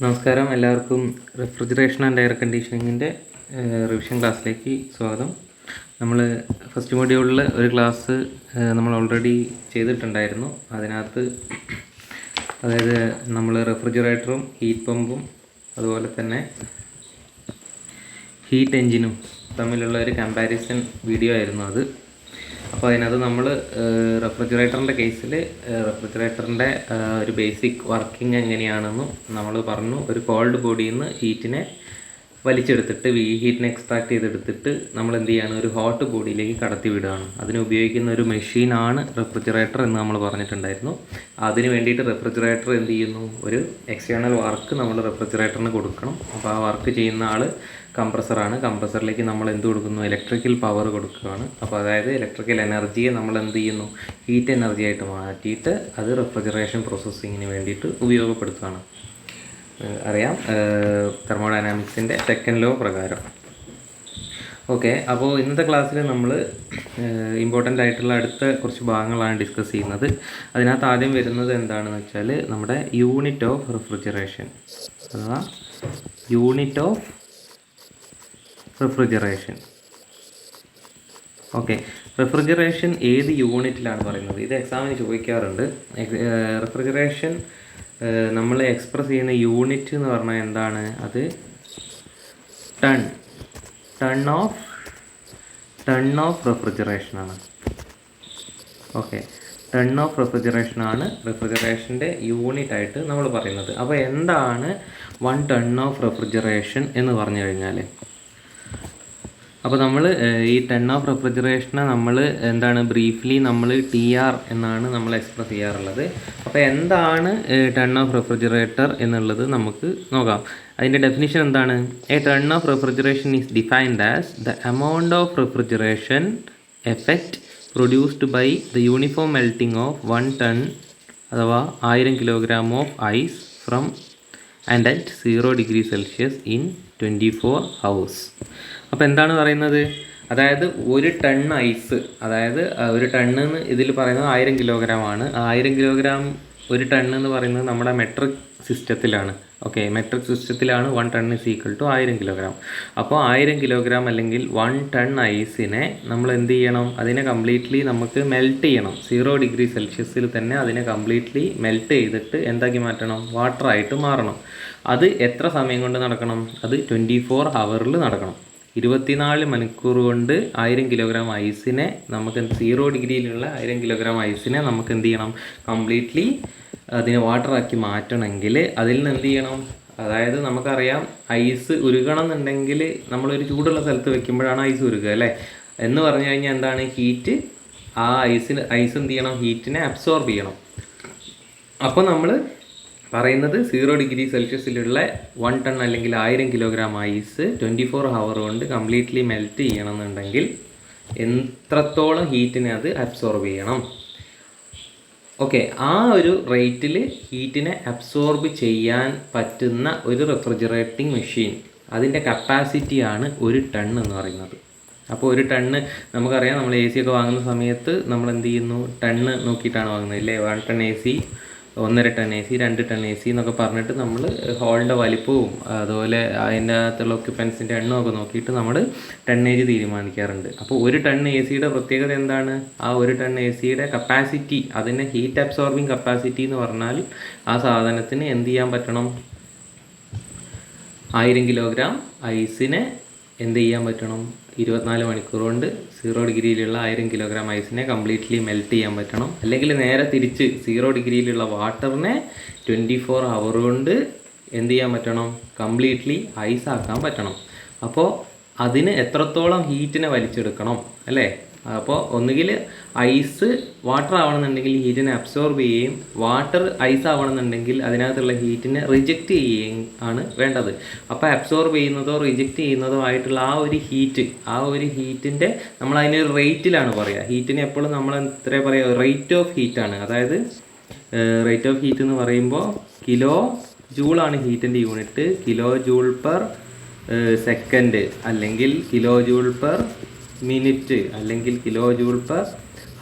നമസ്കാരം, എല്ലാവർക്കും refrigeration and air കണ്ടീഷനിങ്ങിൻ്റെ revision ക്ലാസ്സിലേക്ക് സ്വാഗതം. നമ്മൾ ഫസ്റ്റ് മൊഡ്യൂളിൽ ഒരു ക്ലാസ് നമ്മൾ ഓൾറെഡി ചെയ്തിട്ടുണ്ടായിരുന്നു. അതിനകത്ത് അതായത് നമ്മൾ റെഫ്രിജറേറ്ററും ഹീറ്റ് പമ്പും അതുപോലെ തന്നെ ഹീറ്റ് എൻജിനും തമ്മിലുള്ള ഒരു കമ്പാരിസൺ വീഡിയോ ആയിരുന്നു അത്. അപ്പോൾ അതിനകത്ത് നമ്മൾ റെഫ്രിജറേറ്ററിൻ്റെ കേസിൽ റെഫ്രിജറേറ്ററിൻ്റെ ഒരു ബേസിക് വർക്കിംഗ് എങ്ങനെയാണെന്നും നമ്മൾ പറഞ്ഞു. ഒരു കോൾഡ് ബോഡിയിൽ നിന്ന് ഹീറ്റിനെ വലിച്ചെടുത്തിട്ട് ഹീറ്റിനെ എക്സ്ട്രാക്ട് ചെയ്തെടുത്തിട്ട് നമ്മൾ എന്ത് ചെയ്യാണ്, ഒരു ഹോട്ട് ബോഡിയിലേക്ക് കടത്തി വിടുകയാണ്. അതിന് ഉപയോഗിക്കുന്ന ഒരു മെഷീനാണ് റെഫ്രിജറേറ്റർ എന്ന് നമ്മൾ പറഞ്ഞിട്ടുണ്ടായിരുന്നു. അതിന് വേണ്ടിയിട്ട് റെഫ്രിജറേറ്റർ എന്ത് ചെയ്യുന്നു, ഒരു എക്സ്റ്റേണൽ വർക്ക് നമ്മൾ റെഫ്രിജറേറ്ററിന് കൊടുക്കണം. അപ്പോൾ ആ വർക്ക് ചെയ്യുന്ന ആൾ കംപ്രസറാണ്. കംപ്രസറിലേക്ക് നമ്മൾ എന്ത് കൊടുക്കുന്നു, ഇലക്ട്രിക്കൽ പവർ കൊടുക്കുകയാണ്. അപ്പോൾ അതായത് ഇലക്ട്രിക്കൽ എനർജിയെ നമ്മൾ എന്ത് ചെയ്യുന്നു, ഹീറ്റ് എനർജി ആയിട്ട് മാറ്റിയിട്ട് അത് റെഫ്രിജറേഷൻ പ്രോസസ്സിങ്ങിന് വേണ്ടിയിട്ട് ഉപയോഗപ്പെടുത്തുകയാണ്. അറിയാം, തെർമോഡൈനാമിക്സിൻ്റെ സെക്കൻഡ് ലോ പ്രകാരം. ഓക്കെ, അപ്പോൾ ഇന്നത്തെ ക്ലാസ്സിൽ നമ്മൾ ഇമ്പോർട്ടൻ്റ് ആയിട്ടുള്ള അടുത്ത കുറച്ച് ഭാഗങ്ങളാണ് ഡിസ്കസ് ചെയ്യുന്നത്. അതിനകത്ത് ആദ്യം വരുന്നത് എന്താണെന്ന് വെച്ചാൽ നമ്മുടെ യൂണിറ്റ് ഓഫ് റെഫ്രിജറേഷൻ അഥവാ unit of refrigeration. Okay, refrigeration ഏത് യൂണിറ്റിലാണ് പറയുന്നത്? ഇത് എക്സാമിന് ചോദിക്കാറുണ്ട്. റെഫ്രിജറേഷൻ നമ്മൾ എക്സ്പ്രസ് ചെയ്യുന്ന യൂണിറ്റ് എന്ന് പറഞ്ഞാൽ എന്താണ്? അത് ടൺ ഓഫ് റെഫ്രിജറേഷനാണ്. ഓക്കെ, ടൺ ഓഫ് റെഫ്രിജറേഷനാണ് റെഫ്രിജറേഷൻ്റെ യൂണിറ്റ് ആയിട്ട് നമ്മൾ പറയുന്നത്. അപ്പോൾ എന്താണ് 1 ടൺ ഓഫ് റെഫ്രിജറേഷൻ എന്ന് പറഞ്ഞു കഴിഞ്ഞാൽ, അപ്പോൾ നമ്മൾ ഈ ടൺ ഓഫ് റെഫ്രിജറേഷനെ നമ്മൾ എന്താണ് ബ്രീഫ്ലി നമ്മൾ TR എന്നാണ് നമ്മൾ എക്സ്പ്രസ് ചെയ്യാറുള്ളത്. അപ്പോൾ എന്താണ് ടൺ ഓഫ് റെഫ്രിജറേറ്റർ എന്നുള്ളത് നമുക്ക് നോക്കാം. അതിൻ്റെ ഡെഫിനിഷൻ എന്താണ്? A ton of refrigeration is defined as the amount of refrigeration effect produced by the uniform melting of 1 ton അഥവാ 1000 kilogram of ice from and at 0 degree Celsius in 24 hours. അപ്പോൾ എന്താണ് പറയുന്നത്? അതായത് ഒരു ടൺ ഐസ്, അതായത് ഒരു ടണ്ണെന്ന് ഇതിൽ പറയുന്നത് 1000 കിലോഗ്രാം ആണ്. 1000 കിലോഗ്രാം ഒരു ടൺ എന്ന് പറയുന്നത് നമ്മുടെ മെട്രിക് സിസ്റ്റത്തിലാണ്. ഓക്കെ, മെട്രിക് സിസ്റ്റത്തിലാണ് 1 ton is equal to 1000 kilogram. അപ്പോൾ 1000 കിലോഗ്രാം അല്ലെങ്കിൽ 1 ടൺ ഐസിനെ നമ്മൾ എന്ത് ചെയ്യണം? അതിനെ കംപ്ലീറ്റ്ലി നമുക്ക് മെൽറ്റ് ചെയ്യണം. 0 ഡിഗ്രി സെൽഷ്യസിൽ തന്നെ അതിനെ കംപ്ലീറ്റ്ലി മെൽറ്റ് ചെയ്തിട്ട് എന്താക്കി മാറ്റണം? വാട്ടറായിട്ട് മാറണം. അത് എത്ര സമയം കൊണ്ട് നടക്കണം? അത് 24 hours നടക്കണം. 24 മണിക്കൂർ കൊണ്ട് 1000 കിലോഗ്രാം ഐസിനെ നമുക്ക് 0 ഡിഗ്രിയിലുള്ള 1000 കിലോഗ്രാം ഐസിനെ നമുക്ക് എന്ത് ചെയ്യണം? കംപ്ലീറ്റ്ലി അതിനെ വാട്ടറാക്കി മാറ്റണമെങ്കിൽ അതിൽ നിന്ന് എന്ത് ചെയ്യണം? അതായത് നമുക്കറിയാം, ഐസ് ഉരുകണം എന്നുണ്ടെങ്കിൽ നമ്മളൊരു ചൂടുള്ള സ്ഥലത്ത് വെക്കുമ്പോഴാണ് ഐസ് ഉരുകുക അല്ലേ? എന്ന് പറഞ്ഞു കഴിഞ്ഞാൽ എന്താണ്? ഹീറ്റ് ആ ഐസ് എന്ത് ചെയ്യണം? ഹീറ്റിനെ അബ്സോർബ് ചെയ്യണം. അപ്പോൾ നമ്മൾ പറയുന്നത് 0 ഡിഗ്രി സെൽഷ്യസിലുള്ള 1 ടൺ അല്ലെങ്കിൽ 1000 കിലോഗ്രാം ഐസ് 24 hours കൊണ്ട് കംപ്ലീറ്റ്ലി മെൽറ്റ് ചെയ്യണമെന്നുണ്ടെങ്കിൽ എത്രത്തോളം ഹീറ്റിനെ അത് അബ്സോർബ് ചെയ്യണം? ഓക്കെ, ആ ഒരു റേറ്റിൽ ഹീറ്റിനെ അബ്സോർബ് ചെയ്യാൻ പറ്റുന്ന ഒരു റെഫ്രിജറേറ്റിംഗ് മെഷീൻ, അതിൻ്റെ കപ്പാസിറ്റിയാണ് 1 ടൺ എന്ന് പറയുന്നത്. അപ്പോൾ 1 ടണ്ണ് നമുക്കറിയാം, നമ്മൾ AC ഒക്കെ വാങ്ങുന്ന സമയത്ത് നമ്മൾ എന്ത് ചെയ്യുന്നു? ടണ്ണ് നോക്കിയിട്ടാണ് വാങ്ങുന്നത് അല്ലേ? 1 ton AC, 1.5 ton AC, 2 ton AC എന്നൊക്കെ പറഞ്ഞിട്ട് നമ്മൾ ഹോളിൻ്റെ വലിപ്പവും അതുപോലെ അതിൻ്റെ അകത്തുള്ള ഒക്യുപ്പൻസിൻ്റെ എണ്ണമൊക്കെ നോക്കിയിട്ട് നമ്മൾ ടണ്ണേജ് തീരുമാനിക്കാറുണ്ട്. അപ്പോൾ 1 ടൺ ACയുടെ പ്രത്യേകത എന്താണ്? ആ 1 ടൺ ACയുടെ കപ്പാസിറ്റി, അതിൻ്റെ ഹീറ്റ് അബ്സോർബിങ് കപ്പാസിറ്റി എന്ന് പറഞ്ഞാൽ ആ സാധനത്തിന് എന്ത് ചെയ്യാൻ പറ്റണം? 1000 കിലോഗ്രാം ഐസിനെ എന്ത് ചെയ്യാൻ പറ്റണം? 24 മണിക്കൂർ കൊണ്ട് 0 ഡിഗ്രിയിലുള്ള 1000 കിലോഗ്രാം ഐസിനെ കംപ്ലീറ്റ്ലി മെൽറ്റ് ചെയ്യാൻ പറ്റണം. അല്ലെങ്കിൽ നേരെ തിരിച്ച് 0 ഡിഗ്രിയിലുള്ള വാട്ടറിനെ 24 hours കൊണ്ട് എന്ത് ചെയ്യാൻ പറ്റണം? കംപ്ലീറ്റ്ലി ഐസാക്കാൻ പറ്റണം. അപ്പോൾ അതിന് എത്രത്തോളം ഹീറ്റിനെ വലിച്ചെടുക്കണം അല്ലേ? അപ്പോൾ ഒന്നുകിൽ ഐസ് വാട്ടർ ആവണമെന്നുണ്ടെങ്കിൽ ഹീറ്റിനെ അബ്സോർബ് ചെയ്യുകയും വാട്ടർ ഐസ് ആവണമെന്നുണ്ടെങ്കിൽ അതിനകത്തുള്ള ഹീറ്റിനെ റിജക്റ്റ് ചെയ്യുകയും ആണ് വേണ്ടത്. അപ്പോൾ അബ്സോർബ് ചെയ്യുന്നതോ റിജക്റ്റ് ചെയ്യുന്നതോ ആയിട്ടുള്ള ആ ഒരു ഹീറ്റിൻ്റെ നമ്മൾ അതിനൊരു റേറ്റിലാണ് പറയുക. ഹീറ്റിന് എപ്പോഴും നമ്മൾ എത്ര പറയുക? റേറ്റ് ഓഫ് ഹീറ്റാണ്. അതായത് റേറ്റ് ഓഫ് ഹീറ്റ് എന്ന് പറയുമ്പോൾ കിലോ ജൂളാണ് ഹീറ്റിൻ്റെ unit. Kilo joule per second അല്ലെങ്കിൽ കിലോ ജൂൾ പെർ മിനിറ്റ് അല്ലെങ്കിൽ കിലോ ജൂൾ പെർ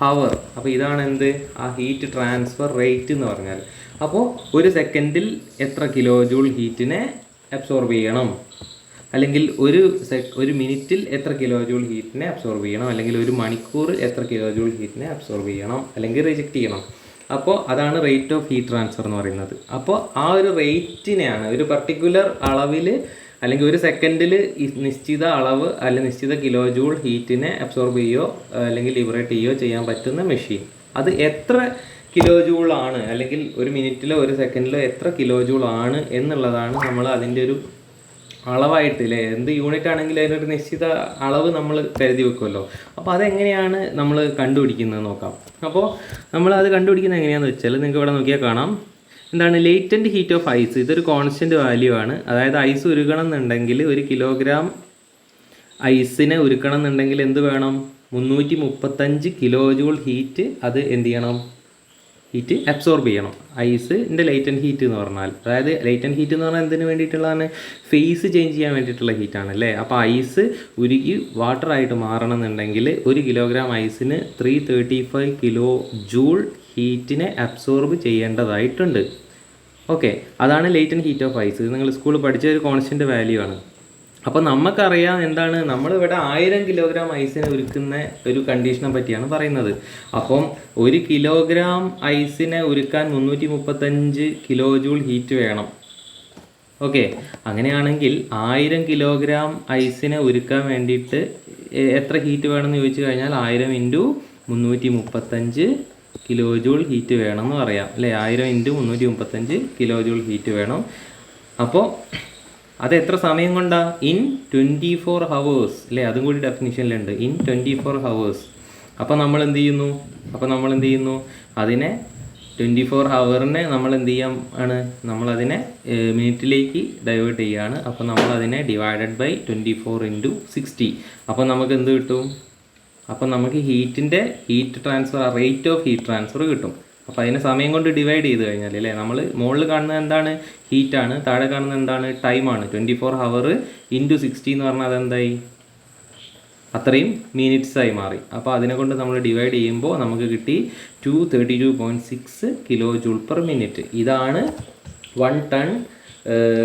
ഹവർ. അപ്പോൾ ഇതാണ് എന്ത്? ആ ഹീറ്റ് ട്രാൻസ്ഫർ റേറ്റ് എന്ന് പറഞ്ഞാൽ. അപ്പോൾ ഒരു സെക്കൻഡിൽ എത്ര കിലോ ജൂൾ ഹീറ്റിനെ അബ്സോർബ് ചെയ്യണം, അല്ലെങ്കിൽ ഒരു മിനിറ്റിൽ എത്ര കിലോ ജൂൾ ഹീറ്റിനെ അബ്സോർബ് ചെയ്യണം, അല്ലെങ്കിൽ ഒരു മണിക്കൂർ എത്ര കിലോ ജൂൾ ഹീറ്റിനെ അബ്സോർബ് ചെയ്യണം, അല്ലെങ്കിൽ റിജക്റ്റ് ചെയ്യണം. അപ്പോൾ അതാണ് റേറ്റ് ഓഫ് ഹീറ്റ് ട്രാൻസ്ഫർ എന്ന് പറയുന്നത്. അപ്പോൾ ആ ഒരു റേറ്റിനെയാണ് ഒരു പർട്ടിക്കുലർ അളവിൽ അല്ലെങ്കിൽ ഒരു സെക്കൻഡിൽ നിശ്ചിത അളവ് അല്ലെങ്കിൽ നിശ്ചിത കിലോ ജൂൾ ഹീറ്റിനെ അബ്സോർബ് ചെയ്യുകയോ അല്ലെങ്കിൽ ലിബറേറ്റ് ചെയ്യുകയോ ചെയ്യാൻ പറ്റുന്ന മെഷീൻ. അത് എത്ര കിലോ ജൂൾ ആണ്, അല്ലെങ്കിൽ ഒരു മിനിറ്റിലോ ഒരു സെക്കൻഡിലോ എത്ര കിലോ ജൂൾ ആണ് എന്നുള്ളതാണ് നമ്മൾ അതിൻ്റെ ഒരു അളവായിട്ട് അല്ലേ. എന്ത് യൂണിറ്റ് ആണെങ്കിലും അതിനൊരു നിശ്ചിത അളവ് നമ്മൾ കരുതി വെക്കുമല്ലോ. അപ്പോൾ അതെങ്ങനെയാണ് നമ്മൾ കണ്ടുപിടിക്കുന്നത് നോക്കാം. അപ്പോൾ നമ്മൾ അത് കണ്ടുപിടിക്കുന്നത് എങ്ങനെയാണെന്ന് വെച്ചാൽ നിങ്ങൾക്ക് ഇവിടെ നോക്കിയാൽ കാണാം. എന്താണ് ലേറ്റൻറ്റ് ഹീറ്റ് ഓഫ് ഐസ്? ഇതൊരു കോൺസ്റ്റൻറ്റ് വാല്യൂ ആണ്. അതായത് ഐസ് ഉരുകണം എന്നുണ്ടെങ്കിൽ 1 കിലോഗ്രാം ഐസിനെ ഉരുക്കണം എന്നുണ്ടെങ്കിൽ എന്ത് വേണം? 335 കിലോ ജൂൾ ഹീറ്റ് അത് എന്ത് ചെയ്യണം? ഹീറ്റ് അബ്സോർബ് ചെയ്യണം. ഐസിൻ്റെ ലേറ്റൻറ്റ് ഹീറ്റ് എന്ന് പറഞ്ഞാൽ, അതായത് ലേറ്റൻറ്റ് ഹീറ്റ് എന്ന് പറഞ്ഞാൽ എന്തിനു വേണ്ടിയിട്ടുള്ളതാണ്? ഫേസ് ചേഞ്ച് ചെയ്യാൻ വേണ്ടിയിട്ടുള്ള ഹീറ്റാണ് അല്ലേ. അപ്പോൾ ഐസ് ഉരുകി വാട്ടറായിട്ട് മാറണം എന്നുണ്ടെങ്കിൽ 1 കിലോഗ്രാം ഐസിന് 335 കിലോ ജൂൾ ഹീറ്റിനെ അബ്സോർബ് ചെയ്യേണ്ടതായിട്ടുണ്ട്. ഓക്കെ, അതാണ് ലേറ്റൻറ്റ് ഹീറ്റ് ഓഫ് ഐസ്. നിങ്ങൾ സ്കൂളിൽ പഠിച്ച ഒരു കോൺസ്റ്റൻറ്റ് വാല്യൂ ആണ്. അപ്പോൾ നമുക്കറിയാം എന്താണ്, നമ്മളിവിടെ 1000 കിലോഗ്രാം ഐസിനെ ഉരുക്കുന്ന ഒരു കണ്ടീഷനെ പറ്റിയാണ് പറയുന്നത്. അപ്പം 1 കിലോഗ്രാം ഐസിനെ ഉരുക്കാൻ 335 കിലോ ജൂൾ ഹീറ്റ് വേണം. ഓക്കെ, അങ്ങനെയാണെങ്കിൽ 1000 കിലോഗ്രാം ഐസിനെ ഉരുക്കാൻ വേണ്ടിയിട്ട് എത്ര ഹീറ്റ് വേണമെന്ന് ചോദിച്ചു കഴിഞ്ഞാൽ 1000 × 335 കിലോ ജൂൾ ഹീറ്റ് വേണമെന്ന് പറയാം അല്ലേ. 1000 × 335 കിലോ ജൂൾ ഹീറ്റ് വേണം. അപ്പോൾ അത് എത്ര സമയം കൊണ്ടാ? ഇൻ 24 ഹവേഴ്സ് അല്ലേ. അതും കൂടി ഡെഫിനിഷനിലുണ്ട്, ഇൻ 24 ഹവേഴ്സ്. അപ്പോൾ നമ്മൾ എന്ത് ചെയ്യുന്നു? അതിനെ 24 ഹവറിനെ നമ്മൾ എന്ത് ചെയ്യാം ആണ്, നമ്മളതിനെ മിനിറ്റിലേക്ക് ഡൈവേർട്ട് ചെയ്യുകയാണ്. അപ്പോൾ നമ്മളതിനെ ഡിവൈഡഡ് ബൈ 24 × 60. അപ്പോൾ നമുക്ക് എന്ത് കിട്ടും? അപ്പോൾ നമുക്ക് heat transfer, rate of heat transfer കിട്ടും. അപ്പോൾ അതിനെ സമയം കൊണ്ട് ഡിവൈഡ് ചെയ്ത് കഴിഞ്ഞാൽ അല്ലേ, നമ്മൾ മുകളിൽ കാണുന്നത് എന്താണ്? ഹീറ്റാണ്. താഴെ കാണുന്നത് എന്താണ്? ടൈമാണ്. 24 ഹവർ × 60 എന്ന് പറഞ്ഞാൽ അതെന്തായി? അത്രയും മിനിറ്റ്സായി മാറി. അപ്പോൾ അതിനെ കൊണ്ട് നമ്മൾ ഡിവൈഡ് ചെയ്യുമ്പോൾ നമുക്ക് കിട്ടി 232.6 കിലോ ജൂൾ പെർ മിനിറ്റ്. ഇതാണ് 1 ടൺ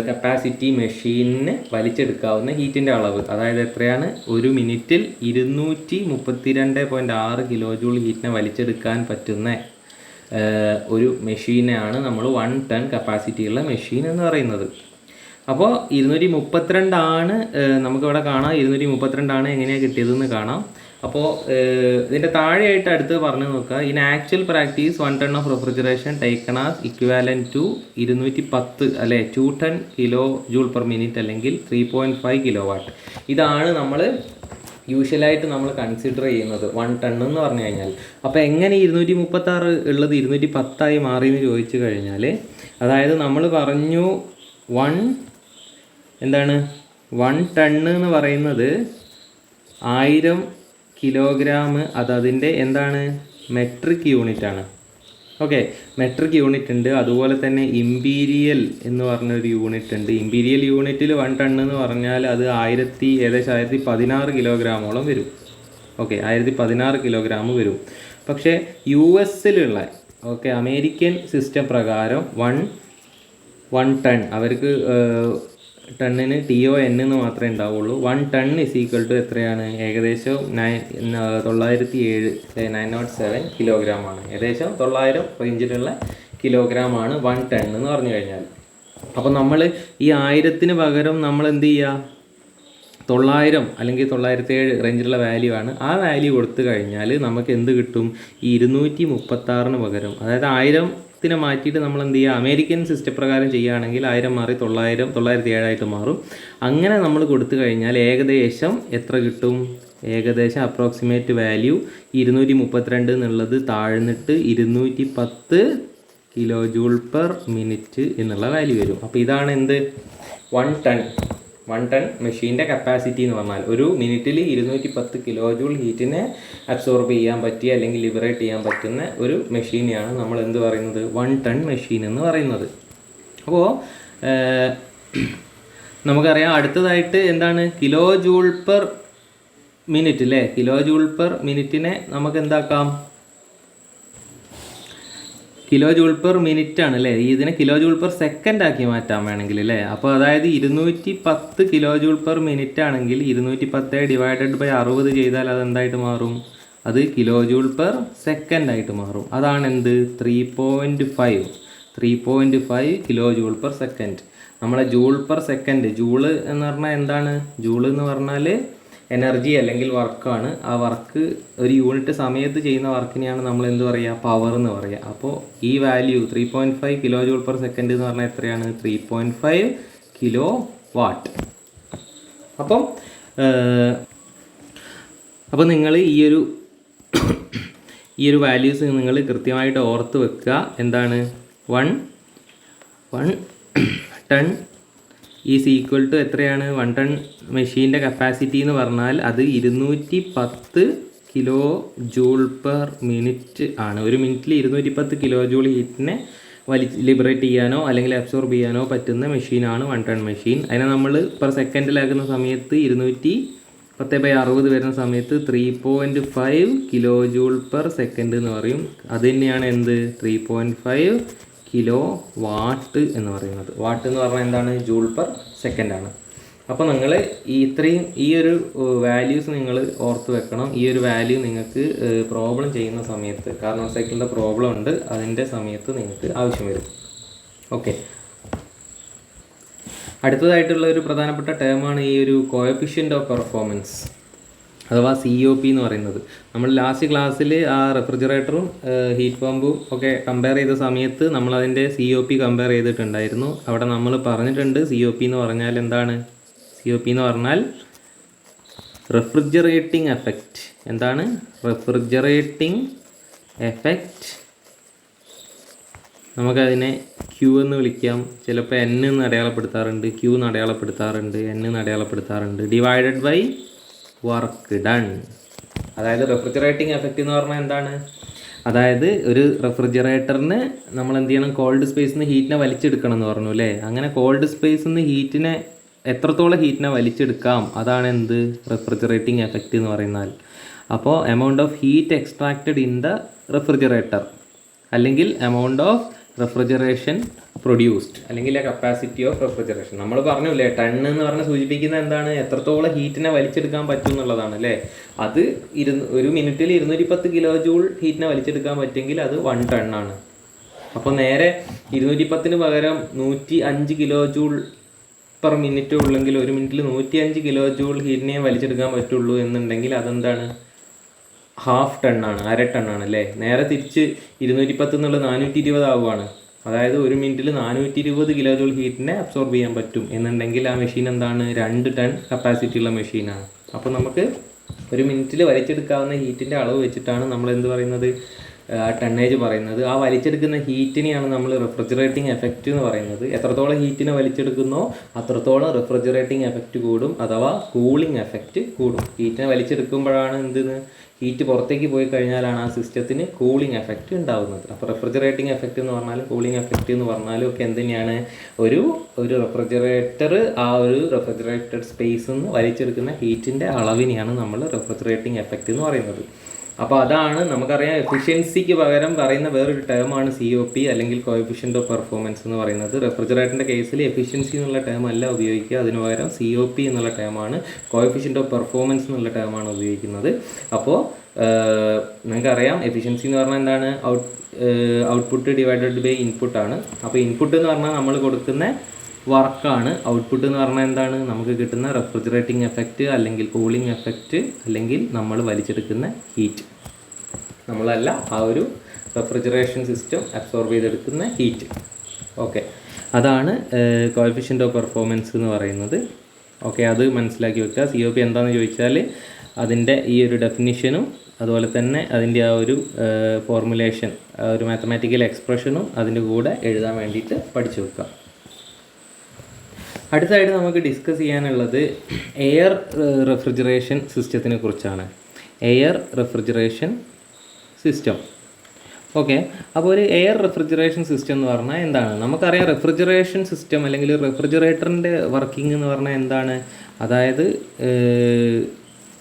കപ്പാസിറ്റി മെഷീനിന് വലിച്ചെടുക്കാവുന്ന ഹീറ്റിൻ്റെ അളവ്. അതായത് എത്രയാണ്? ഒരു മിനിറ്റിൽ 232.6 കിലോ ജൂൾ ഹീറ്റിനെ വലിച്ചെടുക്കാൻ പറ്റുന്ന ഒരു മെഷീനാണ് നമ്മൾ 1 ടൺ കപ്പാസിറ്റിയുള്ള മെഷീൻ എന്ന് പറയുന്നത്. അപ്പോൾ 232 ആണ് നമുക്കിവിടെ കാണാം. 232 ആണ് എങ്ങനെയാണ് കിട്ടിയതെന്ന് കാണാം. അപ്പോൾ ഇതിൻ്റെ താഴെയായിട്ട് അടുത്ത് പറഞ്ഞു നോക്കുക. In actual practice 1 ton of refrigeration taken as equivalent to 210 അല്ലെ 2 ton kilo joule per minute അല്ലെങ്കിൽ 3.5 കിലോ വാട്ട്. ഇതാണ് നമ്മൾ യൂഷ്വലായിട്ട് നമ്മൾ കൺസിഡർ ചെയ്യുന്നത് 1 ടൺ എന്ന് പറഞ്ഞു കഴിഞ്ഞാൽ. അപ്പോൾ എങ്ങനെ 236 ഉള്ളത് 210 മാറിയെന്ന് ചോദിച്ചു കഴിഞ്ഞാൽ, അതായത് നമ്മൾ പറഞ്ഞു 1 ടൺ എന്ന് പറയുന്നത് 1000 കിലോഗ്രാം, അതതിൻ്റെ മെട്രിക് യൂണിറ്റ് ആണ്. ഓക്കെ, മെട്രിക് യൂണിറ്റ് ഉണ്ട്. അതുപോലെ തന്നെ ഇമ്പീരിയൽ എന്ന് പറഞ്ഞൊരു യൂണിറ്റ് ഉണ്ട്. ഇമ്പീരിയൽ യൂണിറ്റിൽ 1 ടൺ എന്ന് പറഞ്ഞാൽ അത് ഏകദേശം 1016 കിലോഗ്രാമോളം വരും. ഓക്കെ, 1016 കിലോഗ്രാം വരും. പക്ഷേ US-ലുള്ള അമേരിക്കൻ സിസ്റ്റം പ്രകാരം 1 ടൺ അവർക്ക് ടണ്ണിന് TON എന്ന് മാത്രമേ ഉണ്ടാവുള്ളൂ. 1 ടൺ = എത്രയാണ്? ഏകദേശം 907 കിലോഗ്രാമാണ്. ഏകദേശം 900 റേഞ്ചിലുള്ള കിലോഗ്രാമാണ് 1 ടൺ എന്ന് പറഞ്ഞു കഴിഞ്ഞാൽ. അപ്പോൾ നമ്മൾ ഈ 1000-ന് പകരം നമ്മൾ എന്ത് ചെയ്യുക? 900 അല്ലെങ്കിൽ 907 റേഞ്ചിലുള്ള വാല്യൂ ആണ്. ആ വാല്യൂ കൊടുത്തു കഴിഞ്ഞാൽ നമുക്ക് എന്ത് കിട്ടും? ഈ 236-ന് പകരം, അതായത് 1000-നെ മാറ്റിയിട്ട് നമ്മൾ എന്ത് ചെയ്യുക? അമേരിക്കൻ സിസ്റ്റം പ്രകാരം ചെയ്യുകയാണെങ്കിൽ 1000 മാറി 907 ആയിട്ട് മാറും. അങ്ങനെ നമ്മൾ കൊടുത്തു കഴിഞ്ഞാൽ ഏകദേശം എത്ര കിട്ടും? ഏകദേശം അപ്രോക്സിമേറ്റ് വാല്യൂ 232 എന്നുള്ളത് താഴ്ന്നിട്ട് 210 കിലോ ജൂൾ പെർ മിനിറ്റ് എന്നുള്ള വാല്യൂ വരും. അപ്പോൾ ഇതാണ് എന്ത്? 1 ടൺ മെഷീൻ്റെ കപ്പാസിറ്റി എന്ന് പറഞ്ഞാൽ ഒരു മിനിറ്റിൽ 210 കിലോ ജൂൾ ഹീറ്റിനെ അബ്സോർബ് ചെയ്യാൻ പറ്റിയ അല്ലെങ്കിൽ ലിബറേറ്റ് ചെയ്യാൻ പറ്റുന്ന ഒരു മെഷീനെയാണ് നമ്മൾ എന്ത് പറയുന്നത്? 1 ടൺ മെഷീൻ എന്ന് പറയുന്നത്. അപ്പോൾ നമുക്കറിയാം അടുത്തതായിട്ട് എന്താണ്? കിലോ ജൂൾ പെർ മിനിറ്റ് അല്ലേ. കിലോ ജൂൾ പെർ മിനിറ്റിനെ നമുക്ക് എന്താക്കാം? കിലോ ജൂൾ പെർ മിനിറ്റ് ആണ് അല്ലേ, ഇതിനെ കിലോ ജൂൾ പെർ സെക്കൻഡ് ആക്കി മാറ്റാൻ വേണമെങ്കിൽ അല്ലേ. അപ്പോൾ അതായത് 210 കിലോ ജൂൾ പെർ മിനിറ്റ് ആണെങ്കിൽ 210 ഡിവൈഡഡ് ബൈ 60 ചെയ്താൽ അത് എന്തായിട്ട് മാറും, അത് കിലോ ജൂൾ പെർ സെക്കൻഡ് ആയിട്ട് മാറും. അതാണ് എന്ത് 3.5 കിലോ ജൂൾ പെർ സെക്കൻഡ്. നമ്മളെ ജൂൾ പെർ സെക്കൻഡ്, ജൂള് എന്ന് പറഞ്ഞാൽ എന്താണ്, ജൂള് എന്ന് പറഞ്ഞാൽ എനർജി അല്ലെങ്കിൽ വർക്കാണ്. ആ വർക്ക് ഒരു യൂണിറ്റ് സമയത്ത് ചെയ്യുന്ന വർക്കിനെയാണ് നമ്മൾ എന്ത് പറയുക, പവർ എന്ന് പറയുക. അപ്പോൾ ഈ value 3.5 kilo joule per second എന്ന് പറഞ്ഞാൽ എത്രയാണ്, 3.5 കിലോ വാട്ട്. അപ്പോൾ നിങ്ങൾ ഈ ഒരു വാല്യൂസ് നിങ്ങൾ കൃത്യമായിട്ട് ഓർത്ത് വെക്കുക. എന്താണ്, 1 ടൺ ഈസ് ഈക്വൽ ടു എത്രയാണ്, 1 ടൺ മെഷീൻ്റെ കപ്പാസിറ്റി എന്ന് പറഞ്ഞാൽ അത് 210 കിലോ ജൂൾ പെർ മിനിറ്റ് ആണ്. ഒരു മിനിറ്റിൽ 210 കിലോ ജൂൾ ഹീറ്റിനെ ലിബറേറ്റ് ചെയ്യാനോ അല്ലെങ്കിൽ അബ്സോർബ് ചെയ്യാനോ പറ്റുന്ന മെഷീനാണ് 1 ടൺ മെഷീൻ. അതിനെ നമ്മൾ പെർ സെക്കൻഡിലാക്കുന്ന സമയത്ത് 210/60 വരുന്ന സമയത്ത് 3.5 കിലോ ജൂൾ പെർ സെക്കൻഡ് എന്ന് പറയും. അത് തന്നെയാണ് എന്ത് 3.5 കിലോ വാട്ട് എന്ന് പറയുന്നത്. വാട്ട് എന്ന് പറഞ്ഞാൽ എന്താണ്, ജൂൾ പെർ സെക്കൻഡ് ആണ്. അപ്പോൾ നിങ്ങൾ ഈ ഒരു വാല്യൂസ് നിങ്ങൾ ഓർത്ത് വെക്കണം. ഈ ഒരു വാല്യൂ നിങ്ങൾക്ക് പ്രോബ്ലം ചെയ്യുന്ന സമയത്ത്, കാർനോട്ട് സൈക്കിളിൻ്റെ പ്രോബ്ലം ഉണ്ട്, അതിൻ്റെ സമയത്ത് നിങ്ങൾക്ക് ആവശ്യം വരും. ഓക്കെ, അടുത്തതായിട്ടുള്ള ഒരു പ്രധാനപ്പെട്ട ടേമാണ് ഈ ഒരു കോഎഫിഷ്യൻ്റ് ഓഫ് പെർഫോമൻസ് അഥവാ COP എന്ന് പറയുന്നത്. നമ്മൾ ലാസ്റ്റ് ക്ലാസ്സിൽ ആ റെഫ്രിജറേറ്ററും ഹീറ്റ് പമ്പും ഒക്കെ കമ്പയർ ചെയ്ത സമയത്ത് നമ്മളതിൻ്റെ COP കമ്പയർ ചെയ്തിട്ടുണ്ടായിരുന്നു. അവിടെ നമ്മൾ പറഞ്ഞിട്ടുണ്ട് COP എന്ന് പറഞ്ഞാൽ എന്താണ്, COP എന്ന് പറഞ്ഞാൽ റെഫ്രിജറേറ്റിംഗ് എഫക്റ്റ്. എന്താണ് റെഫ്രിജറേറ്റിംഗ് എഫക്റ്റ്, നമുക്കതിനെ Q എന്ന് വിളിക്കാം, ചിലപ്പോൾ N എന്ന് അടയാളപ്പെടുത്താറുണ്ട്, Q എന്ന് അടയാളപ്പെടുത്താറുണ്ട്, N എന്ന് അടയാളപ്പെടുത്താറുണ്ട്, ഡിവൈഡഡ് ബൈ വർക്ക് ഡൺ. അതായത് റെഫ്രിജറേറ്റിംഗ് എഫക്റ്റ് എന്ന് പറഞ്ഞാൽ എന്താണ്, അതായത് ഒരു റെഫ്രിജറേറ്ററിന് നമ്മൾ എന്ത് ചെയ്യണം, കോൾഡ് സ്പേസിൽ നിന്ന് ഹീറ്റിനെ വലിച്ചെടുക്കണം എന്ന് പറഞ്ഞു അല്ലേ. അങ്ങനെ കോൾഡ് സ്പേസിൽ നിന്ന് ഹീറ്റിനെ എത്രത്തോളം ഹീറ്റിനെ വലിച്ചെടുക്കാം, അതാണ് എന്ത് റെഫ്രിജറേറ്റിംഗ് എഫക്റ്റ് എന്ന് പറയുന്നാൽ. അപ്പോൾ amount of heat extracted in the refrigerator, അല്ലെങ്കിൽ എമൗണ്ട് ഓഫ് റെഫ്രിജറേഷൻ പ്രൊഡ്യൂസ്ഡ്, അല്ലെങ്കിൽ കപ്പാസിറ്റി ഓഫ് റെഫ്രിജറേഷൻ. നമ്മൾ പറഞ്ഞില്ലേ, ടൺ എന്ന് പറഞ്ഞ് സൂചിപ്പിക്കുന്നത് എന്താണ്, എത്രത്തോളം ഹീറ്റിനെ വലിച്ചെടുക്കാൻ പറ്റും എന്നുള്ളതാണ് അല്ലേ. അത് ഒരു മിനിറ്റിൽ 210 കിലോ ജൂൾ ഹീറ്റിനെ വലിച്ചെടുക്കാൻ പറ്റുമെങ്കിൽ അത് 1 ടൺ ആണ്. അപ്പോൾ നേരെ 210 പകരം 105 കിലോ ജൂൾ പെർ മിനിറ്റ് ഉള്ളെങ്കിൽ ഒരു മിനിറ്റിൽ 105 കിലോ ജൂൾ ഹീറ്റിനെ വലിച്ചെടുക്കാൻ പറ്റുള്ളൂ എന്നുണ്ടെങ്കിൽ അതെന്താണ്, ഹാഫ് ടണ്ണാണ്, 1/2 ടണ്ണാണ് അല്ലേ. നേരെ തിരിച്ച് 210 എന്നുള്ളത് 420 ആവുകയാണ്. അതായത് ഒരു മിനിറ്റിൽ 420 കിലോ ജൂൾ ഹീറ്റിനെ അബ്സോർബ് ചെയ്യാൻ പറ്റും എന്നുണ്ടെങ്കിൽ ആ മെഷീൻ എന്താണ്, 2 ടൺ കപ്പാസിറ്റി ഉള്ള മെഷീനാണ്. അപ്പോൾ നമുക്ക് ഒരു മിനിറ്റിൽ വലിച്ചെടുക്കാവുന്ന ഹീറ്റിൻ്റെ അളവ് വെച്ചിട്ടാണ് നമ്മൾ എന്ത് പറയുന്നത്, ടണ്ണേജ് പറയുന്നത്. ആ വലിച്ചെടുക്കുന്ന ഹീറ്റിനെയാണ് നമ്മൾ റെഫ്രിജറേറ്റിംഗ് എഫക്റ്റ് എന്ന് പറയുന്നത്. എത്രത്തോളം ഹീറ്റിനെ വലിച്ചെടുക്കുന്നോ അത്രത്തോളം റെഫ്രിജറേറ്റിംഗ് എഫക്റ്റ് കൂടും, അഥവാ കൂളിംഗ് എഫക്റ്റ് കൂടും. ഹീറ്റിനെ വലിച്ചെടുക്കുമ്പോഴാണ് ഹീറ്റ് പുറത്തേക്ക് പോയി കഴിഞ്ഞാലാണ് ആ സിസ്റ്റത്തിന് കൂളിംഗ് എഫക്റ്റ് ഉണ്ടാകുന്നത്. അപ്പോൾ റെഫ്രിജറേറ്റിംഗ് എഫക്റ്റ് എന്ന് പറഞ്ഞാലും കൂളിംഗ് എഫക്റ്റ് എന്ന് പറഞ്ഞാലും ഒക്കെ എന്ത് തന്നെയാണ്, ഒരു റെഫ്രിജറേറ്റർ ആ ഒരു റെഫ്രിജറേറ്റഡ് സ്പേസിൽ നിന്ന് വലിച്ചെടുക്കുന്ന ഹീറ്റിൻ്റെ അളവിനെയാണ് നമ്മൾ റെഫ്രിജറേറ്റിംഗ് എഫക്റ്റ് എന്ന് പറയുന്നത്. അപ്പോൾ അതാണ് നമുക്കറിയാം, എഫിഷ്യൻസിക്ക് പകരം പറയുന്ന വേറൊരു ടേമാണ് COP അല്ലെങ്കിൽ കോഎഫിഷ്യൻ്റ് ഓഫ് പെർഫോമൻസ് എന്ന് പറയുന്നത്. റെഫ്രിജറേറ്ററിൻ്റെ കേസിൽ എഫിഷ്യൻസി എന്നുള്ള ടേം അല്ല ഉപയോഗിക്കുക, അതിന് പകരം COP എന്നുള്ള ടേമാണ്, കോഎഫിഷ്യൻ്റ് ഓഫ് പെർഫോമൻസ് എന്നുള്ള ടേമാണ് ഉപയോഗിക്കുന്നത്. അപ്പോൾ നിങ്ങൾക്കറിയാം എഫിഷ്യൻസി എന്ന് പറഞ്ഞാൽ എന്താണ്, ഔട്ട്പുട്ട് ഡിവൈഡഡ് ബൈ ഇൻപുട്ടാണ്. അപ്പോൾ ഇൻപുട്ട് എന്ന് പറഞ്ഞാൽ നമ്മൾ കൊടുക്കുന്ന വർക്കാണ്, ഔട്ട്പുട്ട് എന്ന് പറഞ്ഞാൽ എന്താണ്, നമുക്ക് കിട്ടുന്ന റെഫ്രിജറേറ്റിംഗ് എഫക്റ്റ് അല്ലെങ്കിൽ കൂളിംഗ് എഫക്റ്റ് അല്ലെങ്കിൽ നമ്മൾ വലിച്ചെടുക്കുന്ന ഹീറ്റ്, നമ്മളല്ല ആ ഒരു റെഫ്രിജറേഷൻ സിസ്റ്റം അബ്സോർബ് ചെയ്തെടുക്കുന്ന ഹീറ്റ്. ഓക്കെ, അതാണ് കോഎഫിഷ്യൻ്റ് ഓഫ് പെർഫോമൻസ് എന്ന് പറയുന്നത്. ഓക്കെ, അത് മനസ്സിലാക്കി വെക്കുക. COP എന്താണെന്ന് ചോദിച്ചാൽ അതിൻ്റെ ഈ ഒരു ഡെഫിനിഷനും അതുപോലെ തന്നെ അതിൻ്റെ ആ ഒരു ഫോർമുലേഷൻ, ഒരു മാത്തമാറ്റിക്കൽ എക്സ്പ്രഷനും അതിൻ്റെ കൂടെ എഴുതാൻ വേണ്ടിയിട്ട് പഠിച്ചു വെക്കുക. അടുത്തായിട്ട് നമുക്ക് ഡിസ്കസ് ചെയ്യാനുള്ളത് എയർ റെഫ്രിജറേഷൻ സിസ്റ്റത്തിനെ കുറിച്ചാണ്. Air refrigeration system. ഓക്കെ, അപ്പോൾ ഒരു എയർ റെഫ്രിജറേഷൻ സിസ്റ്റം എന്ന് പറഞ്ഞാൽ എന്താണ്, നമുക്കറിയാം റെഫ്രിജറേഷൻ സിസ്റ്റം അല്ലെങ്കിൽ റെഫ്രിജറേറ്ററിൻ്റെ വർക്കിംഗ് എന്ന് പറഞ്ഞാൽ എന്താണ്, അതായത്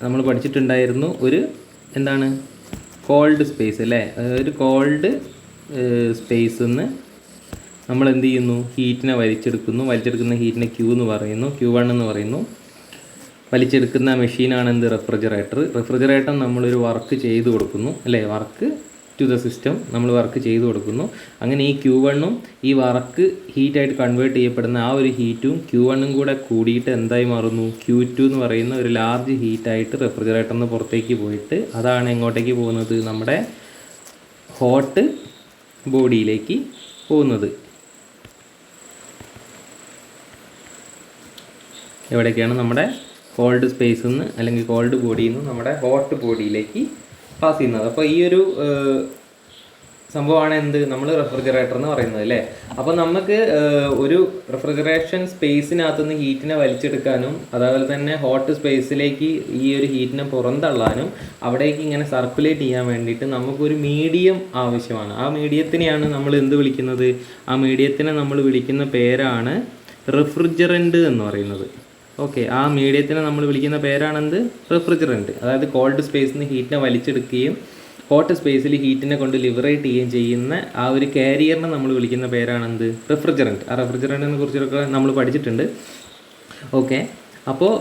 നമ്മൾ പഠിച്ചിട്ടുണ്ടായിരുന്നു ഒരു എന്താണ് കോൾഡ് സ്പേസ് അല്ലേ, ഒരു കോൾഡ് സ്പേസിൽ നിന്ന് നമ്മൾ എന്ത് ചെയ്യുന്നു, ഹീറ്റിനെ വലിച്ചെടുക്കുന്ന ഹീറ്റിനെ ക്യൂ എന്ന് പറയുന്നു, Q1 എന്ന് പറയുന്നു. വലിച്ചെടുക്കുന്ന മെഷീനാണ് എന്ത്, റെഫ്രിജറേറ്റർ നമ്മളൊരു വർക്ക് ചെയ്ത് കൊടുക്കുന്നു അല്ലേ, വർക്ക് ടു ദ സിസ്റ്റം നമ്മൾ വർക്ക് ചെയ്ത് കൊടുക്കുന്നു. അങ്ങനെ ഈ Q1ഉം ഈ വർക്ക് ഹീറ്റായിട്ട് കൺവേർട്ട് ചെയ്യപ്പെടുന്ന ആ ഒരു ഹീറ്റും Q1ഉം കൂടെ കൂടിയിട്ട് എന്തായി മാറുന്നു, Q2 എന്ന് പറയുന്ന ഒരു ലാർജ് ഹീറ്റായിട്ട് റെഫ്രിജറേറ്ററിൽ നിന്ന് പുറത്തേക്ക് പോയിട്ട് അതാണ് എങ്ങോട്ടേക്ക് പോകുന്നത്, നമ്മുടെ ഹോട്ട് ബോഡിയിലേക്ക് പോകുന്നത്. എവിടേക്കാണ്, നമ്മുടെ കോൾഡ് സ്പേസിൽ നിന്ന് അല്ലെങ്കിൽ കോൾഡ് ബോഡിയിൽ നിന്ന് നമ്മുടെ ഹോട്ട് ബോഡിയിലേക്ക് പാസ് ചെയ്യുന്നത്. അപ്പോൾ ഈ ഒരു സംഭവമാണ് എന്ത്, നമ്മൾ റെഫ്രിജറേറ്റർ എന്ന് പറയുന്നത് അല്ലേ. അപ്പോൾ നമുക്ക് ഒരു റെഫ്രിജറേഷൻ സ്പേസിനകത്തുനിന്ന് ഹീറ്റിനെ വലിച്ചെടുക്കാനും അതുപോലെ തന്നെ ഹോട്ട് സ്പേസിലേക്ക് ഈ ഒരു ഹീറ്റിനെ പുറന്തള്ളാനും അവിടേക്ക് ഇങ്ങനെ സർക്കുലേറ്റ് ചെയ്യാൻ വേണ്ടിയിട്ട് നമുക്കൊരു മീഡിയം ആവശ്യമാണ്. ആ മീഡിയത്തിനെയാണ് നമ്മൾ എന്ത് വിളിക്കുന്നത്, ആ മീഡിയത്തിനെ നമ്മൾ വിളിക്കുന്ന പേരാണ് റെഫ്രിജറൻറ്റ് എന്ന് പറയുന്നത്. ഓക്കെ, ആ മീഡിയത്തിനെ നമ്മൾ വിളിക്കുന്ന പേരാണെന്ത്, റെഫ്രിജറൻറ്റ്. അതായത് കോൾഡ് സ്പേസിൽ നിന്ന് ഹീറ്റിനെ വലിച്ചെടുക്കുകയും ഹോട്ട് സ്പേസിൽ ഹീറ്റിനെ കൊണ്ട് ലിബറേറ്റ് ചെയ്യുകയും ചെയ്യുന്ന ആ ഒരു കാരിയറിനെ നമ്മൾ വിളിക്കുന്ന പേരാണെന്ത്, റെഫ്രിജറൻറ്റ്. ആ റെഫ്രിജറൻറ്റിനെ കുറിച്ചൊക്കെ നമ്മൾ പഠിച്ചിട്ടുണ്ട്. ഓക്കെ, അപ്പോൾ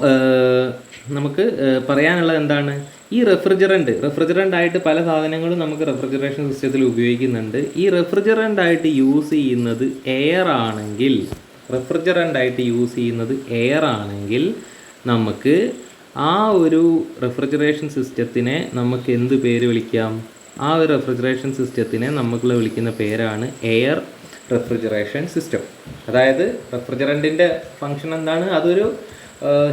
നമുക്ക് പറയാനുള്ളത് എന്താണ്, ഈ റെഫ്രിജറൻ്റ് ആയിട്ട് പല സാധനങ്ങളും നമുക്ക് റെഫ്രിജറേഷൻ സിസ്റ്റത്തിൽ ഉപയോഗിക്കുന്നുണ്ട്. ഈ റെഫ്രിജറൻ്റ് ആയിട്ട് യൂസ് ചെയ്യുന്നത് എയർ ആണെങ്കിൽ നമുക്ക് ആ ഒരു റെഫ്രിജറേഷൻ സിസ്റ്റത്തിനെ നമുക്ക് എന്ത് പേര് വിളിക്കാം, ആ ഒരു റെഫ്രിജറേഷൻ സിസ്റ്റത്തിനെ നമ്മൾ വിളിക്കുന്ന പേരാണ് എയർ റെഫ്രിജറേഷൻ സിസ്റ്റം. അതായത് റെഫ്രിജറൻറ്റിൻ്റെ ഫങ്ഷൻ എന്താണ്, അതൊരു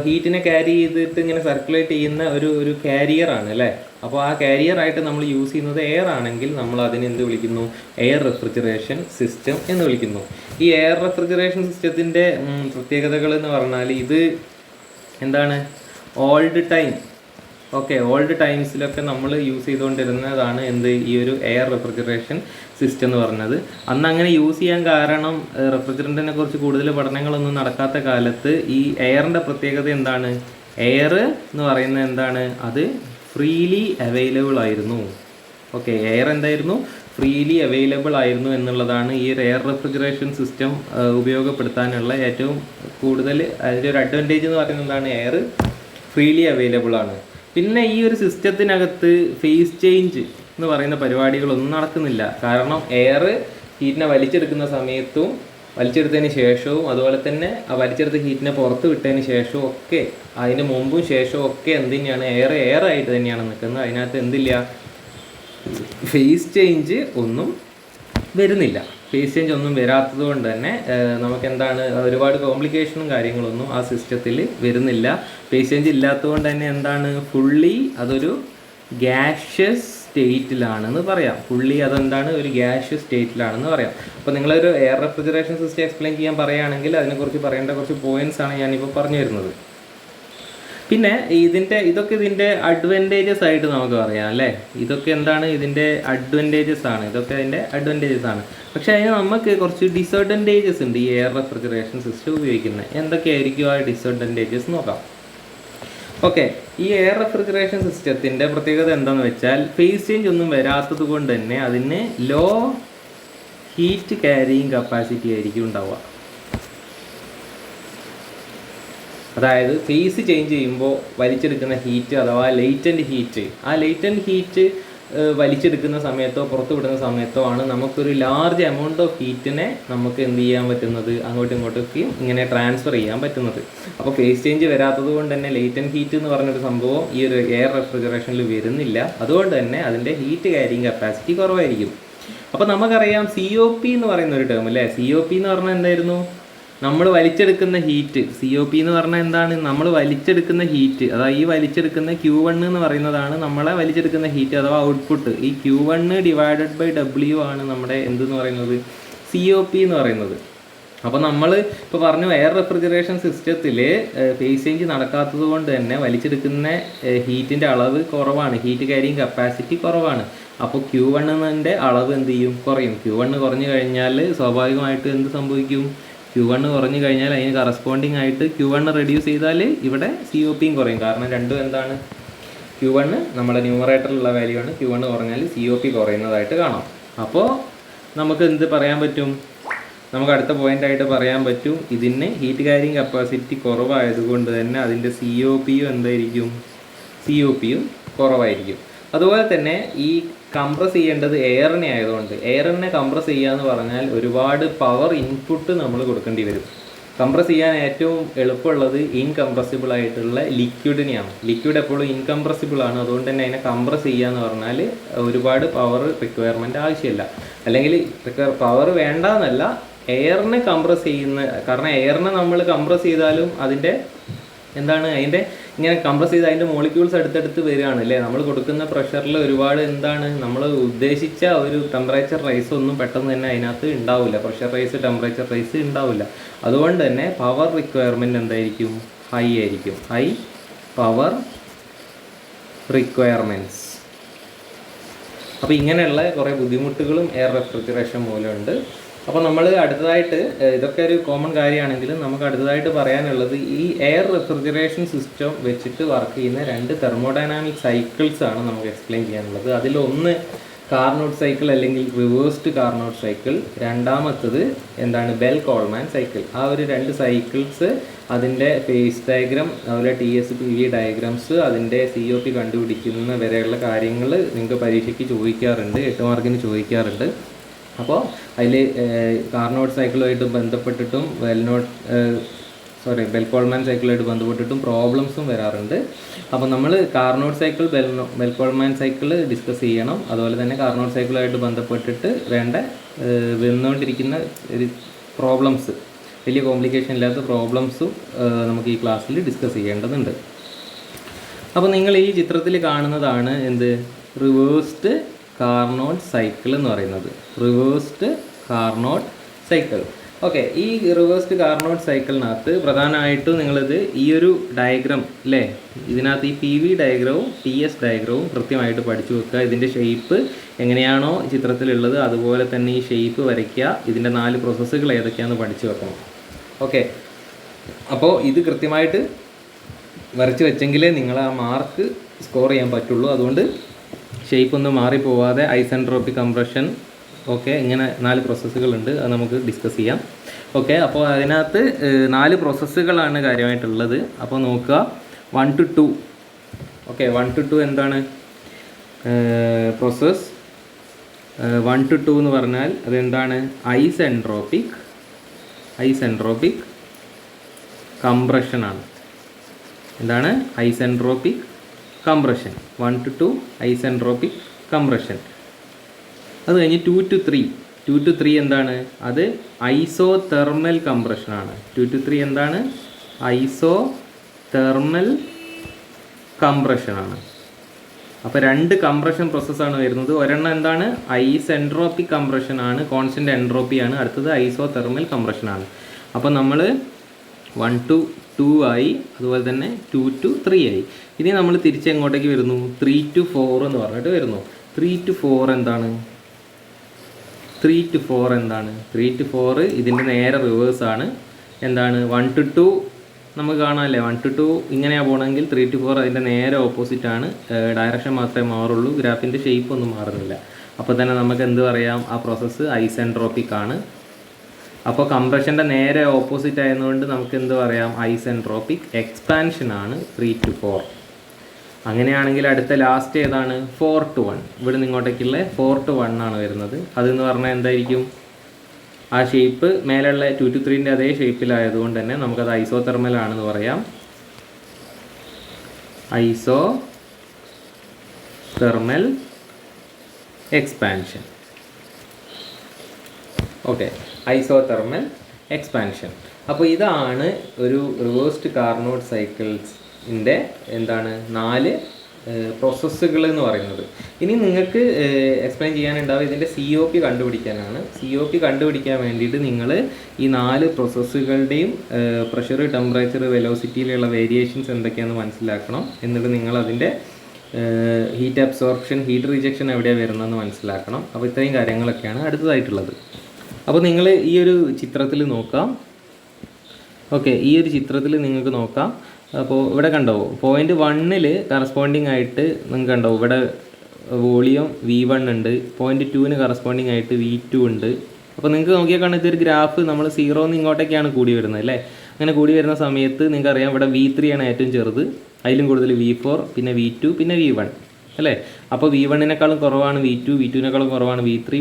ഹീറ്റിനെ ക്യാരി ചെയ്തിട്ട് ഇങ്ങനെ സർക്കുലേറ്റ് ചെയ്യുന്ന ഒരു കാരിയറാണ് അല്ലേ. അപ്പോൾ ആ കാരിയറായിട്ട് നമ്മൾ യൂസ് ചെയ്യുന്നത് എയർ ആണെങ്കിൽ നമ്മൾ അതിനെ എന്ത് വിളിക്കുന്നു, എയർ റെഫ്രിജറേഷൻ സിസ്റ്റം എന്ന് വിളിക്കുന്നു. ഈ എയർ റെഫ്രിജറേഷൻ സിസ്റ്റത്തിൻ്റെ പ്രത്യേകതകൾ എന്ന് പറഞ്ഞാൽ ഇത് എന്താണ്, ഓൾഡ് ടൈംസിലൊക്കെ നമ്മൾ യൂസ് ചെയ്തുകൊണ്ടിരുന്നതാണ് എന്ത്, ഈ ഒരു എയർ റെഫ്രിജറേഷൻ സിസ്റ്റം എന്ന് പറഞ്ഞത്. അന്ന് അങ്ങനെ യൂസ് ചെയ്യാൻ കാരണം റെഫ്രിജറൻറ്റിനെ കുറിച്ച് കൂടുതൽ പഠനങ്ങളൊന്നും നടക്കാത്ത കാലത്ത് ഈ എയറിൻ്റെ പ്രത്യേകത എന്താണ്, എയർ എന്ന് പറയുന്നത് എന്താണ്, അത് ഫ്രീലി അവൈലബിൾ ആയിരുന്നു. ഓക്കെ, എയർ എന്തായിരുന്നു, ഫ്രീലി അവൈലബിൾ ആയിരുന്നു എന്നുള്ളതാണ് ഈ ഒരു എയർ റെഫ്രിജറേഷൻ സിസ്റ്റം ഉപയോഗപ്പെടുത്താനുള്ള ഏറ്റവും കൂടുതൽ അതിൻ്റെ ഒരു അഡ്വാൻറ്റേജ് എന്ന് പറയുന്നത് എന്താണ്, എയർ ഫ്രീലി അവൈലബിൾ ആണ്. പിന്നെ ഈ ഒരു സിസ്റ്റത്തിനകത്ത് ഫേസ് ചേഞ്ച് എന്ന് പറയുന്ന പരിപാടികളൊന്നും നടക്കുന്നില്ല. കാരണം എയർ ഹീറ്റിനെ വലിച്ചെടുക്കുന്ന സമയത്തും വലിച്ചെടുത്തതിന് ശേഷവും അതുപോലെ തന്നെ ആ വലിച്ചെടുത്ത ഹീറ്റിനെ പുറത്ത് വിട്ടതിന് ശേഷവും ഒക്കെ അതിന് മുമ്പും ശേഷവും ഒക്കെ എന്ത് തന്നെയാണ്, എയർ ആയിട്ട് തന്നെയാണ് നിൽക്കുന്നത്. അതിനകത്ത് എന്തില്ല, ഫേസ് ചേഞ്ച് ഒന്നും വരുന്നില്ല. ഫേസ് ചേഞ്ച് ഒന്നും വരാത്തത് കൊണ്ട് തന്നെ നമുക്ക് എന്താണ്, ഒരുപാട് കോംപ്ലിക്കേഷനും കാര്യങ്ങളൊന്നും ആ സിസ്റ്റത്തിൽ വരുന്നില്ല. ഫേസ് ചേഞ്ച് ഇല്ലാത്തതുകൊണ്ട് തന്നെ എന്താണ്, ഫുള്ളി അതൊരു ഗ്യാഷ്യസ് സ്റ്റേറ്റിലാണെന്ന് പറയാം. അതെന്താണ്, ഒരു ഗ്യാഷ്യസ് സ്റ്റേറ്റിലാണെന്ന് പറയാം. അപ്പോൾ നിങ്ങളൊരു എയർ റെഫ്രിജറേഷൻ സിസ്റ്റം എക്സ്പ്ലെയിൻ ചെയ്യാൻ പറയുകയാണെങ്കിൽ അതിനെക്കുറിച്ച് പറയേണ്ട കുറച്ച് പോയിന്റ്സ് ആണ് ഞാനിപ്പോൾ പറഞ്ഞു വരുന്നത്. പിന്നെ ഇതൊക്കെ ഇതിൻ്റെ അഡ്വാൻറ്റേജസ് ആയിട്ട് നമുക്ക് പറയാം അല്ലേ. ഇതൊക്കെ എന്താണ്, ഇതിൻ്റെ അഡ്വാൻറ്റേജസ് ആണ്. പക്ഷേ അതിന് നമുക്ക് കുറച്ച് ഡിസഡ്വാൻറ്റേജസ് ഉണ്ട് ഈ എയർ റെഫ്രിജറേഷൻ സിസ്റ്റം ഉപയോഗിക്കുന്നത്. എന്തൊക്കെയായിരിക്കും ആ ഡിസഡ്വാൻറ്റേജസ് നോക്കാം. ഓക്കെ, ഈ എയർ റെഫ്രിജറേഷൻ സിസ്റ്റത്തിൻ്റെ പ്രത്യേകത എന്താണെന്ന് വെച്ചാൽ ഫേസ് ചേഞ്ച് ഒന്നും വരാത്തത് കൊണ്ട് തന്നെ അതിന് ലോ ഹീറ്റ് ക്യാരിയിങ് കപ്പാസിറ്റി ആയിരിക്കും ഉണ്ടാവുക. അതായത് ഫേസ് ചേഞ്ച് ചെയ്യുമ്പോൾ വലിച്ചെടുക്കുന്ന ഹീറ്റ് അഥവാ ലേറ്റൻറ്റ് ഹീറ്റ് വലിച്ചെടുക്കുന്ന സമയത്തോ പുറത്തു വിടുന്ന സമയത്തോ ആണ് നമുക്കൊരു ലാർജ് എമൗണ്ട് ഓഫ് ഹീറ്റിനെ നമുക്ക് എന്ത് ചെയ്യാൻ പറ്റുന്നത്, അങ്ങോട്ടും ഇങ്ങോട്ടൊക്കെയും ഇങ്ങനെ ട്രാൻസ്ഫർ ചെയ്യാൻ പറ്റുന്നത്. അപ്പോൾ ഫേസ് ചേഞ്ച് വരാത്തത് കൊണ്ട് തന്നെ ലേറ്റൻറ്റ് ഹീറ്റ് എന്ന് പറഞ്ഞൊരു സംഭവം ഈ ഒരു എയർ റെഫ്രിജറേഷനിൽ വരുന്നില്ല. അതുകൊണ്ട് തന്നെ അതിൻ്റെ ഹീറ്റ് ക്യാരിയിങ് കപ്പാസിറ്റി കുറവായിരിക്കും. അപ്പോൾ നമുക്കറിയാം COP എന്ന് പറയുന്ന ഒരു ടേം അല്ലേ. COP എന്ന് പറഞ്ഞാൽ എന്തായിരുന്നു, നമ്മൾ വലിച്ചെടുക്കുന്ന ഹീറ്റ്. COP എന്ന് പറഞ്ഞാൽ എന്താണ്, നമ്മൾ വലിച്ചെടുക്കുന്ന ഹീറ്റ്. അതായത് ഈ വലിച്ചെടുക്കുന്ന Q1 എന്ന് പറയുന്നതാണ് നമ്മളെ വലിച്ചെടുക്കുന്ന ഹീറ്റ് അഥവാ ഔട്ട്പുട്ട്. ഈ Q1 ഡിവൈഡഡ് ബൈ W ആണ് നമ്മുടെ എന്തെന്ന് പറയുന്നത്, COP എന്ന് പറയുന്നത്. അപ്പോൾ നമ്മൾ ഇപ്പോൾ പറഞ്ഞു എയർ റെഫ്രിജറേഷൻ സിസ്റ്റത്തിൽ ഫേസ് ചേഞ്ച് നടക്കാത്തത് കൊണ്ട് തന്നെ വലിച്ചെടുക്കുന്ന ഹീറ്റിൻ്റെ അളവ് കുറവാണ്, ഹീറ്റ് ക്യാരിയിങ് കപ്പാസിറ്റി കുറവാണ്. അപ്പോൾ Q1ൻ്റെ അളവ് എന്ത് ചെയ്യും, കുറയും. Q1 കുറഞ്ഞു കഴിഞ്ഞാൽ സ്വാഭാവികമായിട്ട് എന്ത് സംഭവിക്കും, Q1 കുറഞ്ഞു കഴിഞ്ഞാൽ അതിന് കറസ്പോണ്ടിങ് ആയിട്ട് Q1 റെഡ്യൂസ് ചെയ്താൽ ഇവിടെ COPയും കുറയും. കാരണം രണ്ടും എന്താണ്, Q1 നമ്മുടെ ന്യൂമറേറ്ററിലുള്ള വാല്യൂ ആണ്, Q1 കുറഞ്ഞാൽ COP കുറയുന്നതായിട്ട് കാണാം. അപ്പോൾ നമുക്ക് എന്ത് പറയാൻ പറ്റും? നമുക്ക് അടുത്ത പോയിൻ്റായിട്ട് പറയാൻ പറ്റും, ഇതിന് ഹീറ്റ് ക്യാരിങ് കപ്പാസിറ്റി കുറവായതുകൊണ്ട് തന്നെ അതിൻ്റെ COP എന്തായിരിക്കും? COP കുറവായിരിക്കും. അതുപോലെ തന്നെ ഈ കംപ്രസ് ചെയ്യേണ്ടത് എയറിനെ ആയതുകൊണ്ട് എയറിനെ കംപ്രസ് ചെയ്യുക എന്ന് പറഞ്ഞാൽ ഒരുപാട് പവർ ഇൻപുട്ട് നമ്മൾ കൊടുക്കേണ്ടി വരും. കംപ്രസ് ചെയ്യാൻ ഏറ്റവും എളുപ്പമുള്ളത് ഇൻകംപ്രസിബിൾ ആയിട്ടുള്ള ലിക്വിഡിനെയാണ്. ലിക്വിഡ് എപ്പോഴും ഇൻകംപ്രസിബിൾ ആണ്. അതുകൊണ്ട് തന്നെ അതിനെ കംപ്രസ് ചെയ്യുക എന്ന് പറഞ്ഞാൽ ഒരുപാട് പവർ റിക്വയർമെൻറ്റ് ആവശ്യമില്ല. അല്ലെങ്കിൽ പവർ വേണ്ട എന്നല്ല, എയറിനെ കംപ്രസ് ചെയ്യുന്ന, കാരണം എയറിനെ നമ്മൾ കംപ്രസ് ചെയ്താലും അതിൻ്റെ എന്താണ്, അതിൻ്റെ ഇങ്ങനെ കംപ്രസ് ചെയ്ത് അതിൻ്റെ മോളിക്യൂൾസ് അടുത്തടുത്ത് വരികയാണ് അല്ലേ. നമ്മൾ കൊടുക്കുന്ന പ്രഷറിൽ ഒരുപാട് എന്താണ്, നമ്മൾ ഉദ്ദേശിച്ച ഒരു ടെമ്പറേച്ചർ റൈസ് ഒന്നും പെട്ടെന്ന് തന്നെ അതിനകത്ത് ഉണ്ടാവില്ല. പ്രഷർ റൈസ്, ടെമ്പറേച്ചർ റൈസ് ഉണ്ടാവില്ല. അതുകൊണ്ട് തന്നെ പവർ റിക്വയർമെൻറ്റ് എന്തായിരിക്കും? ഹൈ ആയിരിക്കും. High power requirements. അപ്പോൾ ഇങ്ങനെയുള്ള കുറേ ബുദ്ധിമുട്ടുകളും എയർ റെഫ്രിജറേഷൻ മൂലമുണ്ട്. അപ്പോൾ നമ്മൾ അടുത്തതായിട്ട്, ഇതൊക്കെ ഒരു കോമൺ കാര്യമാണെങ്കിലും നമുക്ക് അടുത്തതായിട്ട് പറയാനുള്ളത് ഈ എയർ റെഫ്രിജറേഷൻ സിസ്റ്റം വെച്ചിട്ട് വർക്ക് ചെയ്യുന്ന 2 തെർമോഡൈനാമിക് സൈക്കിൾസ് ആണ് നമുക്ക് എക്സ്പ്ലെയിൻ ചെയ്യാനുള്ളത്. അതിലൊന്ന് കാർനോട്ട് സൈക്കിൾ അല്ലെങ്കിൽ റിവേഴ്സ്ഡ് കാർനോട്ട് സൈക്കിൾ, രണ്ടാമത്തത് എന്താണ്? Bell Coleman cycle. ആ ഒരു 2 സൈക്കിൾസ്, അതിൻ്റെ ഫേസ് ഡയഗ്രാം, അതുപോലെ TSPV ഡയഗ്രാംസ്, അതിൻ്റെ COP കണ്ടുപിടിക്കുന്ന വരെയുള്ള കാര്യങ്ങൾ നിങ്ങൾക്ക് പരീക്ഷയ്ക്ക് ചോദിക്കാറുണ്ട്, 8 മാർക്കിന് ചോദിക്കാറുണ്ട്. അപ്പോൾ അതിൽ കാർനോട്ട് സൈക്കിളുമായിട്ട് ബന്ധപ്പെട്ടിട്ടും ബെൽ കോൾമാൻ സൈക്കിളുമായിട്ട് ബന്ധപ്പെട്ടിട്ടും പ്രോബ്ലംസും വരാറുണ്ട്. അപ്പോൾ നമ്മൾ Carnot cycle, bell Coleman cycle discuss ചെയ്യണം. അതുപോലെ തന്നെ കാർനോട്ട് സൈക്കിളുമായിട്ട് ബന്ധപ്പെട്ടിട്ട് വന്നുകൊണ്ടിരിക്കുന്ന പ്രോബ്ലംസ്, വലിയ കോംപ്ലിക്കേഷൻ ഇല്ലാത്ത പ്രോബ്ലംസും നമുക്ക് ഈ ക്ലാസ്സിൽ ഡിസ്കസ് ചെയ്യേണ്ടതുണ്ട്. അപ്പോൾ നിങ്ങൾ ഈ ചിത്രത്തിൽ കാണുന്നതാണ് എന്ത്? റിവേഴ്സ്ഡ് കാർനോട്ട് സൈക്കിൾ എന്ന് പറയുന്നത്. Reversed Carnot cycle. ഓക്കെ, ഈ റിവേഴ്സ്ഡ് കാർനോട്ട് സൈക്കിളിനകത്ത് പ്രധാനമായിട്ടും നിങ്ങളിത് ഈ ഒരു ഡയഗ്രാം അല്ലേ, ഇതിനകത്ത് ഈ PV ഡയഗ്രവും TS ഡയഗ്രവും കൃത്യമായിട്ട് പഠിച്ചു വെക്കുക. ഇതിൻ്റെ ഷേപ്പ് എങ്ങനെയാണോ ചിത്രത്തിലുള്ളത് അതുപോലെ തന്നെ ഈ ഷേപ്പ് വരയ്ക്കുക. ഇതിൻ്റെ 4 പ്രോസസ്സുകൾ ഏതൊക്കെയാണെന്ന് പഠിച്ചു വെക്കണം. ഓക്കെ, അപ്പോൾ ഇത് കൃത്യമായിട്ട് വരച്ച് വെച്ചെങ്കിലേ നിങ്ങൾ ആ മാർക്ക് സ്കോർ ചെയ്യാൻ പറ്റുള്ളൂ. അതുകൊണ്ട് ഷേപ്പ് ഒന്നും മാറിപ്പോവാതെ ഐസെൻട്രോപ്പിക് കംപ്രഷൻ, ഓക്കെ, ഇങ്ങനെ 4 പ്രോസസ്സുകളുണ്ട്. അത് നമുക്ക് ഡിസ്കസ് ചെയ്യാം. ഓക്കെ, അപ്പോൾ അതിനകത്ത് 4 പ്രോസസ്സുകളാണ് കാര്യമായിട്ടുള്ളത്. അപ്പോൾ നോക്കുക, 1 to 2. ഓക്കെ, 1 to 2 എന്താണ് പ്രോസസ്സ്? 1 to 2 എന്ന് പറഞ്ഞാൽ അതെന്താണ്? ഐസെൻട്രോപ്പിക് കംപ്രഷനാണ്. എന്താണ്? Isentropic compression. 1 to 2 isentropic compression. അത് കഴിഞ്ഞ് 2 to 3. 2 to 3 എന്താണ്? അത് ഐസോതെർമൽ കംപ്രഷനാണ്. 2 to 3 എന്താണ്? ഐസോതെർമൽ കംപ്രഷനാണ്. അപ്പോൾ 2 കംപ്രഷൻ പ്രോസസ്സാണ് വരുന്നത്. ഒരെണ്ണം എന്താണ്? ഐസെൻട്രോപ്പിക് കംപ്രഷനാണ്, കോൺസ്റ്റൻ്റ് എൻട്രോപ്പിയാണ്. അടുത്തത് ഐസോതെർമൽ കംപ്രഷനാണ്. അപ്പോൾ നമ്മൾ 1 to 2 ആയി, അതുപോലെ തന്നെ 2 to 3 ആയി. ഇനി നമ്മൾ തിരിച്ച് എങ്ങോട്ടേക്ക് വരുന്നു? 3 to 4 എന്ന് പറഞ്ഞിട്ട് വരുന്നു. 3 to 4 എന്താണ്? 3 to 4 എന്താണ്? 3 to 4 ഇതിൻ്റെ നേരെ റിവേഴ്സാണ്. എന്താണ്? 1 to 2 നമുക്ക് കാണാമല്ലേ, 1 to 2 ഇങ്ങനെയാണ് പോകണമെങ്കിൽ 3 to 4 അതിൻ്റെ നേരെ ഓപ്പോസിറ്റാണ്. ഡയറക്ഷൻ മാത്രമേ മാറുള്ളൂ, ഗ്രാഫിൻ്റെ ഷേപ്പ് ഒന്നും മാറുന്നില്ല. അപ്പോൾ തന്നെ നമുക്ക് എന്ത് പറയാം? ആ പ്രോസസ്സ് ഐസെൻട്രോപ്പിക് ആണ്. അപ്പോൾ കംപ്രഷൻ്റെ നേരെ ഓപ്പോസിറ്റ് ആയതുകൊണ്ട് നമുക്ക് എന്ത് പറയാം? ഐസെൻട്രോപ്പിക് എക്സ്പാൻഷൻ ആണ് 3 to 4. അങ്ങനെയാണെങ്കിൽ അടുത്ത ലാസ്റ്റ് ഏതാണ്? 4 to 1. ഇവിടെ നിങ്ങോട്ടേക്കുള്ള 4 to 1 ആണ് വരുന്നത്. അതെന്ന് പറഞ്ഞാൽ എന്തായിരിക്കും? ആ ഷേപ്പ് മേലുള്ള 2 to 3ൻ്റെ അതേ ഷേപ്പിലായതുകൊണ്ട് തന്നെ നമുക്കത് ഐസോതെർമൽ ആണെന്ന് പറയാം. Isothermal expansion. Okay, isothermal expansion. അപ്പോൾ ഇതാണ് ഒരു റിവേഴ്സ്ഡ് കാർനോട്ട് സൈക്കിൾസിൻ്റെ എന്താണ് 4 പ്രോസസ്സുകൾ എന്ന് പറയുന്നത്. ഇനി നിങ്ങൾക്ക് എക്സ്പ്ലെയിൻ ചെയ്യാനുണ്ടാവും ഇതിൻ്റെ COP കണ്ടുപിടിക്കാനാണ്. COP കണ്ടുപിടിക്കാൻ വേണ്ടിയിട്ട് നിങ്ങൾ ഈ 4 പ്രോസസ്സുകളുടെയും പ്രഷർ, ടെമ്പറേച്ചർ, വെലോസിറ്റിയിലുള്ള വേരിയേഷൻസ് എന്തൊക്കെയാണെന്ന് മനസ്സിലാക്കണം. എന്നിട്ട് നിങ്ങളതിൻ്റെ ഹീറ്റ് അബ്സോർപ്ഷൻ, ഹീറ്റ് റിജക്ഷൻ എവിടെയാണ് വരുന്നതെന്ന് മനസ്സിലാക്കണം. അപ്പോൾ ഇത്രയും കാര്യങ്ങളൊക്കെയാണ് അടുത്തതായിട്ടുള്ളത്. അപ്പോൾ നിങ്ങൾ ഈ ഒരു ചിത്രത്തിൽ നോക്കാം. ഓക്കെ, ഈ ഒരു ചിത്രത്തിൽ നിങ്ങൾക്ക് നോക്കാം. അപ്പോൾ ഇവിടെ കണ്ടോ, പോയിൻ്റ് 1 കറസ്പോണ്ടിങ് ആയിട്ട് നിങ്ങൾക്ക് കണ്ടോ ഇവിടെ വോളിയം V1 ഉണ്ട്, പോയിൻറ്റ് 2ന് കറസ്പോണ്ടിങ് ആയിട്ട് V2 ഉണ്ട്. അപ്പോൾ നിങ്ങൾക്ക് നോക്കിയാൽ കാണാം ഇതൊരു ഗ്രാഫ് നമ്മൾ 0 ഇങ്ങോട്ടേക്കാണ് കൂടി വരുന്നത് അല്ലേ. അങ്ങനെ കൂടി വരുന്ന സമയത്ത് നിങ്ങൾക്കറിയാം ഇവിടെ V3 ആണ് ഏറ്റവും ചെറുത്, അതിലും കൂടുതൽ V4, പിന്നെ V2, പിന്നെ V1 അല്ലേ. അപ്പോൾ V1-നേക്കാളും കുറവാണ് V2, V2-നേക്കാളും കുറവാണ് V3,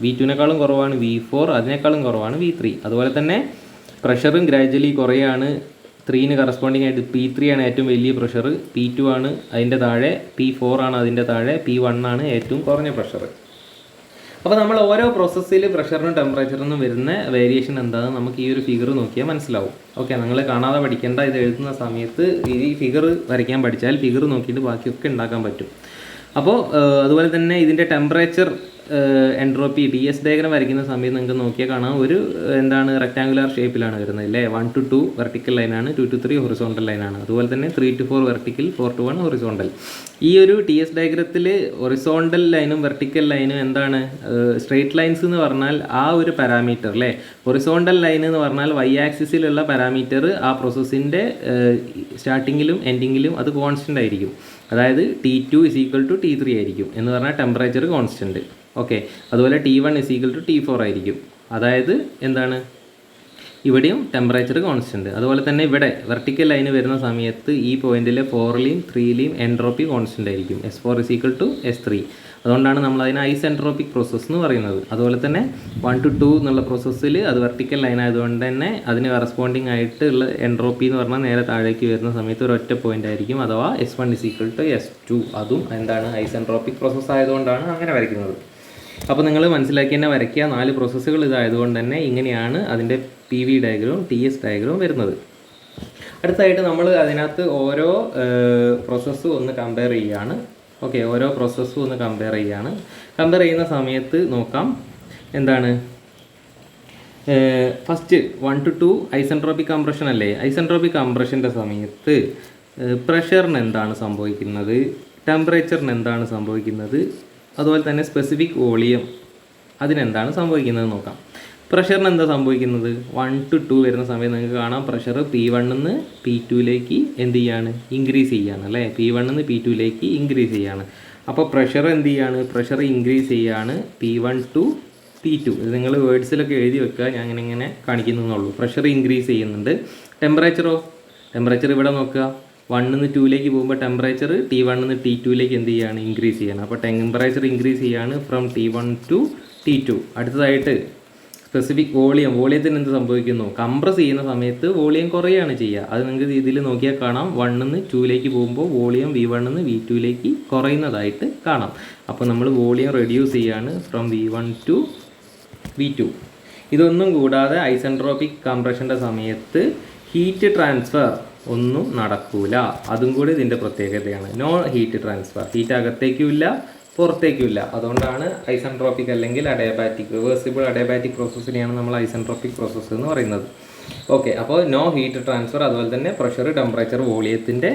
V2-നേക്കാളും കുറവാണ് V4, അതിനേക്കാളും കുറവാണ് V3. അതുപോലെ തന്നെ പ്രഷറും ഗ്രാജ്വലി കുറയാണ്. 3ന് കറസ്പോണ്ടിങ് ആയിട്ട് P3 ആണ് ഏറ്റവും വലിയ പ്രഷർ, P2 ആണ് അതിൻ്റെ താഴെ, P4 ആണ് അതിൻ്റെ താഴെ, P1 ആണ് ഏറ്റവും കുറഞ്ഞ പ്രഷർ. അപ്പോൾ നമ്മൾ ഓരോ പ്രോസസ്സിൽ പ്രഷറിനും ടെമ്പറേച്ചറിനും വരുന്ന വേരിയേഷൻ എന്താണെന്ന് നമുക്ക് ഈ ഒരു ഫിഗർ നോക്കിയാൽ മനസ്സിലാവും. ഓക്കെ, നിങ്ങൾ കാണാതെ പഠിക്കേണ്ട, ഇത് എഴുതുന്ന സമയത്ത് ഈ ഫിഗർ വരയ്ക്കാൻ പഠിച്ചാൽ ഫിഗർ നോക്കിയിട്ട് ബാക്കിയൊക്കെ ഉണ്ടാക്കാൻ പറ്റും. അപ്പോൾ അതുപോലെ തന്നെ ഇതിൻ്റെ ടെമ്പറേച്ചർ എൻട്രോപ്പി TS ഡയഗ്രം വരയ്ക്കുന്ന സമയത്ത് നിങ്ങൾക്ക് നോക്കിയാൽ കാണാം ഒരു റെക്ടാങ്കുലർ ഷേപ്പിലാണ് വരുന്നത് അല്ലേ. 1 to 2 വെർട്ടിക്കൽ ലൈനാണ്, 2 to 3 ഹൊറിസോണ്ടൽ ലൈനാണ്. അതുപോലെ തന്നെ 3 to 4 വെർട്ടിക്കൽ, 4 to 1 ഹൊറിസോണ്ടൽ. ഈ ഒരു TS ഡയഗ്രത്തിൽ ഹൊറിസോണ്ടൽ ലൈനും വെർട്ടിക്കൽ ലൈനും എന്താണ്, സ്ട്രെയിറ്റ് ലൈൻസ് എന്ന് പറഞ്ഞാൽ ആ ഒരു പാരാമീറ്റർ അല്ലേ. ഹൊറിസോണ്ടൽ ലൈൻ എന്ന് പറഞ്ഞാൽ Y ആക്സിസിലുള്ള പാരാമീറ്റർ ആ പ്രോസസ്സിൻ്റെ സ്റ്റാർട്ടിങ്ങിലും എൻഡിങ്ങിലും അത് കോൺസ്റ്റൻ്റ് ആയിരിക്കും. അതായത് T2 = T3 ആയിരിക്കും എന്ന് പറഞ്ഞാൽ ടെമ്പറേച്ചർ കോൺസ്റ്റൻറ്റ്. ഓക്കെ, അതുപോലെ T1 = T4 ആയിരിക്കും. അതായത് എന്താണ്, ഇവിടെയും ടെമ്പറേച്ചർ കോൺസ്റ്റൻറ്റ്. അതുപോലെ തന്നെ ഇവിടെ വെർട്ടിക്കൽ ലൈന് വരുന്ന സമയത്ത് ഈ പോയിന്റിലെ 4ലെയും 3ലെയും എൻട്രോപ്പി കോൺസ്റ്റൻ്റ് ആയിരിക്കും. S4 = S3. അതുകൊണ്ടാണ് നമ്മൾ അതിനെ ഐസെൻട്രോപ്പിക് പ്രോസസ്സ് എന്ന് പറയുന്നത്. അതുപോലെ തന്നെ 1 to 2 എന്നുള്ള പ്രോസസ്സിൽ അത് വെർട്ടിക്കൽ ലൈൻ ആയതുകൊണ്ട് തന്നെ അതിന് കറസ്പോണ്ടിങ് ആയിട്ടുള്ള എൻട്രോപ്പി എന്ന് പറഞ്ഞാൽ നേരെ താഴേക്ക് വരുന്ന സമയത്ത് ഒരു ഒറ്റ പോയിന്റ് ആയിരിക്കും, അഥവാ S1 = S2. അതും ഐസെൻട്രോപ്പിക് പ്രോസസ്സ് ആയതുകൊണ്ടാണ് അങ്ങനെ വരയ്ക്കുന്നത്. അപ്പോൾ നിങ്ങൾ മനസ്സിലാക്കി തന്നെ വരയ്ക്കുക. 4 പ്രോസസ്സുകൾ ഇതായതുകൊണ്ട് തന്നെ ഇങ്ങനെയാണ് അതിൻ്റെ PV ഡയഗ്രവും TS ഡയഗ്രവും വരുന്നത്. അടുത്തായിട്ട് നമ്മൾ അതിനകത്ത് ഓരോ പ്രോസസ്സും ഒന്ന് കമ്പയർ ചെയ്യുകയാണ്. ഓക്കെ, ഓരോ പ്രോസസ്സും ഒന്ന് കമ്പയർ ചെയ്യുന്ന സമയത്ത് നോക്കാം ഫസ്റ്റ് 1 to 2 ഐസെൻട്രോപ്പിക് കംപ്രഷൻ അല്ലേ. ഐസെൻട്രോപ്പിക് കംപ്രഷൻ്റെ സമയത്ത് പ്രഷറിന് എന്താണ് സംഭവിക്കുന്നത്, ടെമ്പറേച്ചറിന് എന്താണ് സംഭവിക്കുന്നത്, അതുപോലെ തന്നെ സ്പെസിഫിക് വോളിയം അതിനെന്താണ് സംഭവിക്കുന്നത് നോക്കാം. പ്രഷറിന് എന്താ സംഭവിക്കുന്നത്, 1 to 2 വരുന്ന സമയത്ത് നിങ്ങൾക്ക് കാണാം പ്രഷർ P1 നിന്ന് P2ലേക്ക് എന്ത് ചെയ്യാണ്, ഇൻക്രീസ് ചെയ്യാണ് അല്ലേ. P1 നിന്ന് P2ലേക്ക് ഇൻക്രീസ് ചെയ്യാണ്. അപ്പോൾ പ്രഷർ എന്ത് ചെയ്യാണ്, പ്രഷർ ഇൻക്രീസ് ചെയ്യാണ് P1 to P2. ഇത് നിങ്ങൾ വേർഡ്സിലൊക്കെ എഴുതി വെക്കുക, ഞാൻ ഇങ്ങനെ കാണിക്കുന്നുള്ളൂ. പ്രഷർ ഇൻക്രീസ് ചെയ്യുന്നുണ്ട്. ടെമ്പറേച്ചർ ഇവിടെ നോക്കുക, 1 നിന്ന് 2ലേക്ക് പോകുമ്പോൾ ടെമ്പറേച്ചർ T1 നിന്ന് T2ലേക്ക് എന്ത് ചെയ്യാണ്, ഇൻക്രീസ് ചെയ്യാണ്. അപ്പോൾ ടെമ്പറേച്ചർ ഇൻക്രീസ് ചെയ്യാണ് ഫ്രം T1 to T2. അടുത്തതായിട്ട് സ്പെസിഫിക് വോളിയത്തിന് എന്ത് സംഭവിക്കുന്നു, കംപ്രസ് ചെയ്യുന്ന സമയത്ത് വോളിയം കുറയാണ് ചെയ്യുക. അത് നിങ്ങൾക്ക് ഇതിൽ നോക്കിയാൽ കാണാം 1 നിന്ന് 2ലേക്ക് പോകുമ്പോൾ വോളിയം V1 നിന്ന് V2ലേക്ക് കുറയുന്നതായിട്ട് കാണാം. അപ്പോൾ നമ്മൾ വോളിയം റെഡ്യൂസ് ചെയ്യാണ് ഫ്രം V1 to V2. ഇതൊന്നും കൂടാതെ ഐസെൻട്രോപ്പിക് കംപ്രഷൻ്റെ സമയത്ത് ഹീറ്റ് ട്രാൻസ്ഫർ ഒന്നും നടക്കൂല. അതും കൂടി ഇതിൻ്റെ പ്രത്യേകതയാണ്. നോ ഹീറ്റ് ട്രാൻസ്ഫർ, ഹീറ്റ് അകത്തേക്കും ഇല്ല പുറത്തേക്കും ഇല്ല. അതുകൊണ്ടാണ് ഐസെൻട്രോപ്പിക് അല്ലെങ്കിൽ അഡയബാറ്റിക്, റിവേഴ്സിബിൾ അഡയബാറ്റിക് പ്രോസസ്സിനെയാണ് നമ്മൾ ഐസെൻട്രോപ്പിക് പ്രോസസ്സ് എന്ന് പറയുന്നത്. ഓക്കെ, അപ്പോൾ നോ ഹീറ്റ് ട്രാൻസ്ഫർ. അതുപോലെ തന്നെ പ്രഷർ, ടെമ്പറേച്ചർ, വോളിയത്തിൻ്റെ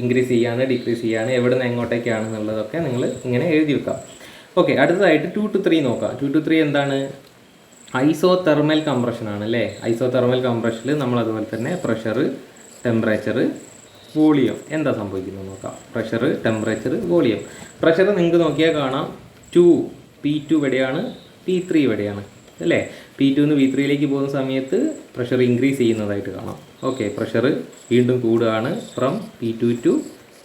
ഇൻക്രീസ് ചെയ്യാണ് ഡിക്രീസ് ചെയ്യാണ്, എവിടെ നിന്ന് എങ്ങോട്ടേക്കാണ് എന്നുള്ളതൊക്കെ നിങ്ങൾ ഇങ്ങനെ എഴുതി വെക്കാം. ഓക്കെ, അടുത്തതായിട്ട് 2 to 3 നോക്കാം. 2 to 3 എന്താണ്, ഐസോതെർമൽ കംപ്രഷൻ ആണ് അല്ലേ. ഐസോതെർമൽ കംപ്രഷനിൽ നമ്മൾ അതുപോലെ തന്നെ പ്രഷർ, ടെമ്പറേച്ചർ, വോളിയം എന്താ സംഭവിക്കുന്നത് നോക്കാം. Pressure, temperature, volume. പ്രഷർ നിങ്ങൾക്ക് നോക്കിയാൽ കാണാം P2 ഇവിടെയാണ്, P3 ഇവിടെയാണ് അല്ലേ. P2 നിന്ന് V3ലേക്ക് പോകുന്ന സമയത്ത് പ്രഷർ ഇൻക്രീസ് ചെയ്യുന്നതായിട്ട് കാണാം. ഓക്കെ, പ്രഷർ വീണ്ടും കൂടുകയാണ് ഫ്രം P2 to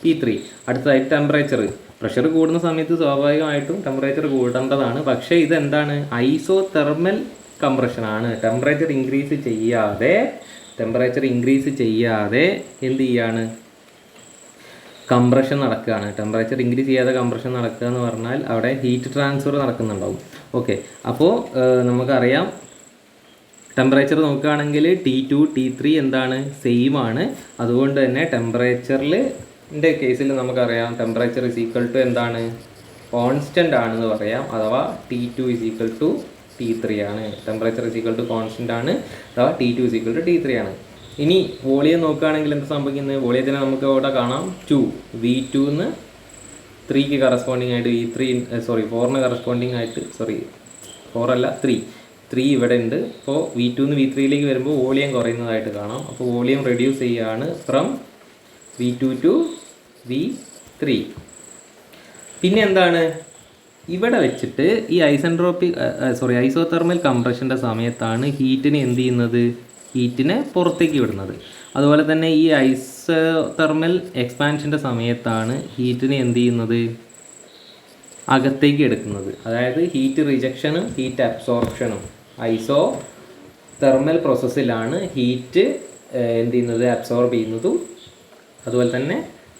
P3. അടുത്തതായിട്ട് ടെമ്പറേച്ചർ. പ്രഷർ കൂടുന്ന സമയത്ത് സ്വാഭാവികമായിട്ടും ടെമ്പറേച്ചർ കൂടേണ്ടതാണ്. പക്ഷേ ഇതെന്താണ്, ഐസോതെർമൽ കംപ്രഷനാണ്. ടെമ്പറേച്ചർ ഇൻക്രീസ് ചെയ്യാതെ എന്ത് ചെയ്യാണ്, കംപ്രഷൻ നടക്കുകയാണ്. ടെമ്പറേച്ചർ ഇൻക്രീസ് ചെയ്യാതെ കംപ്രഷൻ നടക്കുക എന്ന് പറഞ്ഞാൽ അവിടെ ഹീറ്റ് ട്രാൻസ്ഫർ നടക്കുന്നുണ്ടാവും. ഓക്കെ, അപ്പോൾ നമുക്കറിയാം ടെമ്പറേച്ചർ നോക്കുകയാണെങ്കിൽ T2 T3 എന്താണ്, സെയിം ആണ്. അതുകൊണ്ട് തന്നെ ടെമ്പറേച്ചറിൻ്റെ കേസിൽ നമുക്കറിയാം ടെമ്പറേച്ചർ എന്താണ്, കോൺസ്റ്റൻ്റ് ആണെന്ന് പറയാം. അഥവാ T2 = T3 ആണ്. ടെമ്പറേച്ചർ കോൺസ്റ്റൻ്റ് ആണ്, അഥവാ T2 = T3 ആണ്. ഇനി വോളിയം നോക്കുകയാണെങ്കിൽ എന്താ സംഭവിക്കുന്നത്, വോളിയത്തിനെ നമുക്ക് ഇവിടെ കാണാം V2 ന്ന് 3ക്ക് കറസ്പോണ്ടിങ് ആയിട്ട് 4ന് കറസ്പോണ്ടിങ് ആയിട്ട് 3 ഇവിടെ ഉണ്ട്. അപ്പോൾ V2 ന്ന് V3ലേക്ക് വരുമ്പോൾ വോളിയം കുറയുന്നതായിട്ട് കാണാം. അപ്പോൾ വോളിയം റെഡ്യൂസ് ചെയ്യാണ് ഫ്രം V2 to V3. പിന്നെ എന്താണ്, ഇവിടെ വെച്ചിട്ട് ഈ ഐസോതെർമൽ കംപ്രഷൻ്റെ സമയത്താണ് ഹീറ്റിനെ എന്ത് ചെയ്യുന്നത്, ഹീറ്റിനെ പുറത്തേക്ക് വിടുന്നത്. അതുപോലെ തന്നെ ഈ ഐസോതെർമൽ എക്സ്പാൻഷൻ്റെ സമയത്താണ് ഹീറ്റിനെ എന്ത് ചെയ്യുന്നത്, അകത്തേക്ക് എടുക്കുന്നത്. അതായത് ഹീറ്റ് റിജക്ഷനും ഹീറ്റ് അബ്സോർപ്ഷനും ഐസോ തെർമൽ പ്രോസസ്സിലാണ് ഹീറ്റ് എന്ത് ചെയ്യുന്നത്, അബ്സോർബ് ചെയ്യുന്നതും അതുപോലെ തന്നെ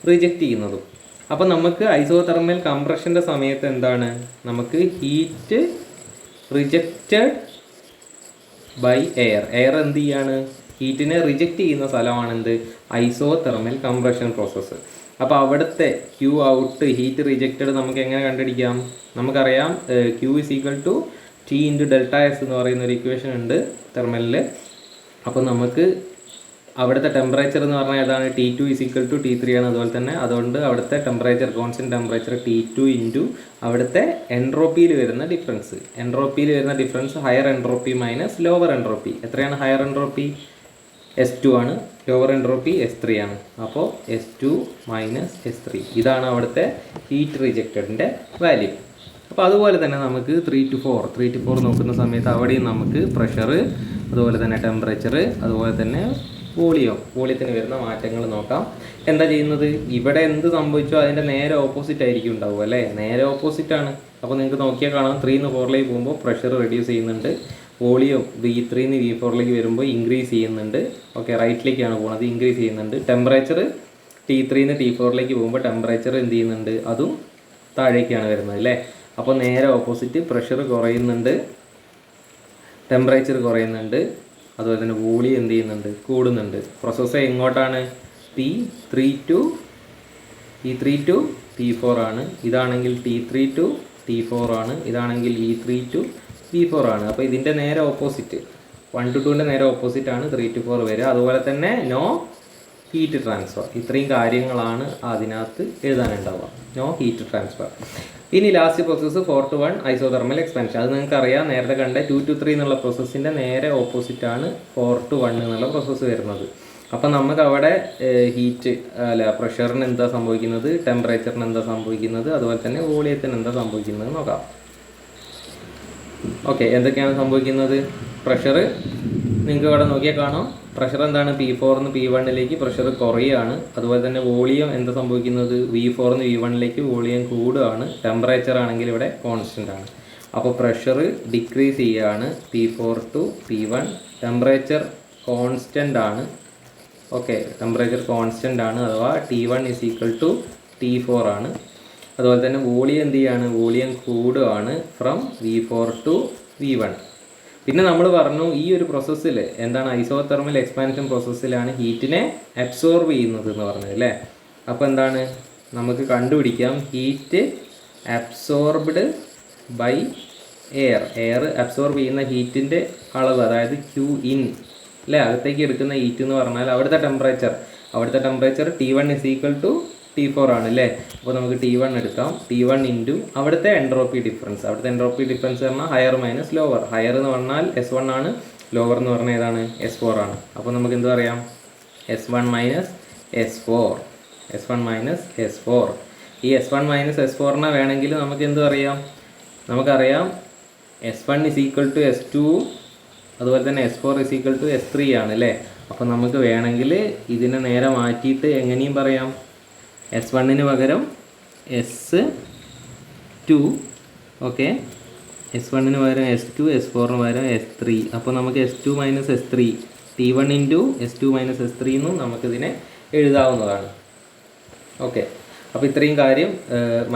റിജക്റ്റ് ചെയ്യുന്നതും. അപ്പോൾ നമുക്ക് ഐസോതെർമൽ കംപ്രഷൻ്റെ സമയത്ത് എന്താണ്, നമുക്ക് ഹീറ്റ് റിജക്റ്റഡ് ബൈ എയർ എന്ത് ചെയ്യാണ്, ഹീറ്റിനെ റിജക്റ്റ് ചെയ്യുന്ന സ്ഥലമാണ് എന്ത്, ഐസോതെർമൽ കംപ്രഷൻ പ്രോസസ്സ്. അപ്പോൾ അവിടുത്തെ ക്യൂ ഔട്ട് ഹീറ്റ് റിജക്റ്റഡ് നമുക്ക് എങ്ങനെ കണ്ടുപിടിക്കാം, നമുക്കറിയാം Q = T × Δs എന്ന് പറയുന്ന ഒരു ഇക്വേഷൻ ഉണ്ട് തെർമലിൽ. അപ്പോൾ നമുക്ക് അവിടുത്തെ ടെമ്പറേച്ചർ എന്ന് പറഞ്ഞാൽ ഏതാണ്, T2 = T3 ആണ്. അതുപോലെ തന്നെ അതുകൊണ്ട് അവിടുത്തെ temperature, constant temperature T2 into അവിടുത്തെ എൻട്രോപ്പിയിൽ വരുന്ന difference higher entropy minus lower entropy. എത്രയാണ് ഹയർ എൻട്രോപ്പി, S2 ആണ്. ലോവർ എൻട്രോപ്പി S3 ആണ്. അപ്പോൾ S2 - S3 ഇതാണ് അവിടുത്തെ ഹീറ്റ് റിജക്റ്റഡിൻ്റെ വാല്യൂ. അപ്പോൾ അതുപോലെ തന്നെ നമുക്ക് 3 to 4 നോക്കുന്ന സമയത്ത് അവിടെയും നമുക്ക് പ്രഷർ, അതുപോലെ തന്നെ ടെമ്പറേച്ചർ, അതുപോലെ തന്നെ വോളിയത്തിന് വരുന്ന മാറ്റങ്ങൾ നോക്കാം. എന്താ ചെയ്യുന്നത്, ഇവിടെ എന്ത് സംഭവിച്ചോ അതിൻ്റെ നേരെ ഓപ്പോസിറ്റ് ആയിരിക്കും ഉണ്ടാവുക അല്ലേ, നേരെ ഓപ്പോസിറ്റാണ്. അപ്പോൾ നിങ്ങൾക്ക് നോക്കിയാൽ കാണാം 3 to 4 പോകുമ്പോൾ പ്രഷർ റെഡ്യൂസ് ചെയ്യുന്നുണ്ട്, വോളിയം V3 നിന്ന് V4 വരുമ്പോൾ ഇൻക്രീസ് ചെയ്യുന്നുണ്ട്. ഓക്കെ, റൈറ്റിലേക്കാണ് പോകുന്നത്, ഇൻക്രീസ് ചെയ്യുന്നുണ്ട്. ടെമ്പറേച്ചർ T3 നിന്ന് T4 പോകുമ്പോൾ ടെമ്പറേച്ചർ എന്ത് ചെയ്യുന്നുണ്ട്, അതും താഴേക്കാണ് വരുന്നത് അല്ലേ. അപ്പോൾ നേരെ ഓപ്പോസിറ്റ്, പ്രഷർ കുറയുന്നുണ്ട്, ടെമ്പറേച്ചർ കുറയുന്നുണ്ട്, അതുപോലെ തന്നെ വോളിയം എന്ത് ചെയ്യുന്നുണ്ട്, കൂടുന്നുണ്ട്. പ്രോസസ്സ് എങ്ങോട്ടാണ്, T3 to T4 ആണ്. ഇതാണെങ്കിൽ T3 to T4 ആണ്. ഇതാണെങ്കിൽ V3 to V4 ആണ്. അപ്പോൾ ഇതിൻ്റെ നേരെ ഓപ്പോസിറ്റ്, 1 to 2ൻ്റെ നേരെ ഓപ്പോസിറ്റ് ആണ് 3 to 4 വരിക. അതുപോലെ തന്നെ നോ ഹീറ്റ് ട്രാൻസ്ഫർ. ഇത്രയും കാര്യങ്ങളാണ് അതിനകത്ത് എഴുതാനുണ്ടാവുക, നോ ഹീറ്റ് ട്രാൻസ്ഫർ. ഇനി last process 4 to 1 isothermal expansion. അത് നിങ്ങൾക്ക് അറിയാം, നേരത്തെ കണ്ട 2 to 3 എന്നുള്ള പ്രോസസ്സിൻ്റെ നേരെ ഓപ്പോസിറ്റാണ് 4 to 1 എന്നുള്ള പ്രോസസ്സ് വരുന്നത്. അപ്പം നമുക്ക് അവിടെ പ്രഷറിന് എന്താ സംഭവിക്കുന്നത്, ടെമ്പറേച്ചറിന് എന്താ സംഭവിക്കുന്നത്, അതുപോലെ തന്നെ വോളിയത്തിന് എന്താ സംഭവിക്കുന്നത് നോക്കാം. ഓക്കെ, എന്തൊക്കെയാണ് സംഭവിക്കുന്നത്, പ്രഷർ നിങ്ങൾക്ക് ഇവിടെ നോക്കിയാൽ കാണാം. പ്രഷർ എന്താണ്, P4 നിന്ന് P1 പ്രഷർ കുറയുകയാണ്. അതുപോലെ തന്നെ വോളിയം എന്താ സംഭവിക്കുന്നത്, V4 നിന്ന് V1 വോളിയം കൂടുകയാണ്. ടെമ്പറേച്ചർ ആണെങ്കിൽ ഇവിടെ കോൺസ്റ്റൻ്റ് ആണ്. അപ്പോൾ പ്രഷർ ഡിക്രീസ് ചെയ്യുകയാണ് P4 to P1. Temperature constant ആണ്. ഓക്കെ, ടെമ്പറേച്ചർ കോൺസ്റ്റൻ്റ് ആണ്, അഥവാ T1 = T4 ആണ്. അതുപോലെ തന്നെ വോളിയം എന്ത് ചെയ്യാണ്, വോളിയം കൂടുകയാണ് ഫ്രം V4 to V1. പിന്നെ നമ്മൾ പറഞ്ഞു ഈ ഒരു പ്രോസസ്സിൽ എന്താണ്, ഐസോതെർമൽ എക്സ്പാൻഷൻ പ്രോസസ്സിലാണ് ഹീറ്റിനെ അബ്സോർബ് ചെയ്യുന്നത് എന്ന് പറഞ്ഞത് അല്ലേ. അപ്പോൾ എന്താണ്, നമുക്ക് കണ്ടുപിടിക്കാം heat absorbed by air absorb ചെയ്യുന്ന ഹീറ്റിൻ്റെ അളവ്, അതായത് Qin അല്ലേ, അകത്തേക്ക് എടുക്കുന്ന ഹീറ്റ് എന്ന് പറഞ്ഞാൽ അവിടുത്തെ ടെമ്പറേച്ചർ T1 = T4 ആണ് അല്ലേ. അപ്പോൾ നമുക്ക് T1 എടുക്കാം. T1 ഇൻറ്റു അവിടുത്തെ എൻട്രോപ്പി ഡിഫറൻസ്. പറഞ്ഞാൽ ഹയർ മൈനസ് ലോവർ. ഹയർ എന്ന് പറഞ്ഞാൽ S1 ആണ്, ലോവർ എന്ന് പറഞ്ഞാൽ ഏതാണ്, S4 ആണ്. അപ്പോൾ നമുക്ക് എന്ത് പറയാം, S1 - S4. ഈ S1 - S4 വേണമെങ്കിൽ നമുക്ക് എന്ത് അറിയാം, നമുക്കറിയാം S1 = S2, അതുപോലെ തന്നെ S4 = S3 ആണ് അല്ലേ. അപ്പോൾ നമുക്ക് വേണമെങ്കിൽ ഇതിനെ നേരെ മാറ്റിയിട്ട് എങ്ങനെയും പറയാം, S1 പകരം S2, ഓക്കെ, S1 പകരം S2, S4 പകരം S3. അപ്പോൾ നമുക്ക് S2 - S3, T1 × S2 - S3 എന്നും നമുക്കിതിനെ എഴുതാവുന്നതാണ്. ഓക്കെ, അപ്പോൾ ഇത്രയും കാര്യം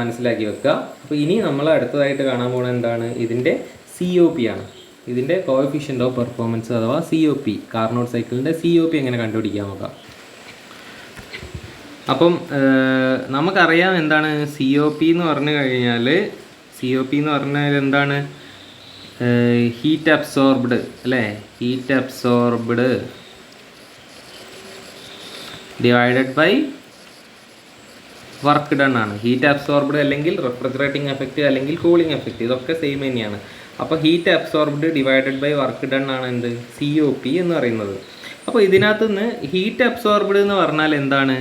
മനസ്സിലാക്കി വെക്കുക. അപ്പോൾ ഇനി നമ്മൾ അടുത്തതായിട്ട് കാണാൻ പോകുന്നത് എന്താണ്, ഇതിൻ്റെ COP ആണ്. ഇതിൻ്റെ കോഎഫിഷ്യൻ്റ് ഓഫ് പെർഫോമൻസ് അഥവാ COP, കാർനോട്ട് സൈക്കിളിൻ്റെ COP എങ്ങനെ കണ്ടുപിടിക്കാൻ നോക്കാം. അപ്പം നമുക്കറിയാം എന്താണ് COP എന്ന് പറഞ്ഞു കഴിഞ്ഞാൽ, എന്താണ്, ഹീറ്റ് അബ്സോർബ്ഡ് അല്ലേ, heat absorbed divided by work done ആണ്. ഹീറ്റ് അബ്സോർബ്ഡ് അല്ലെങ്കിൽ റെഫ്രിജറേറ്റിംഗ് എഫക്റ്റ് അല്ലെങ്കിൽ കൂളിംഗ് എഫക്റ്റ്, ഇതൊക്കെ സെയിം തന്നെയാണ്. അപ്പോൾ heat absorbed divided by work done ആണ് എന്ത്, COP എന്ന് പറയുന്നത്. അപ്പോൾ ഇതിനകത്ത് നിന്ന് ഹീറ്റ് അബ്സോർബ്ഡ് എന്ന് പറഞ്ഞാൽ എന്താണ്,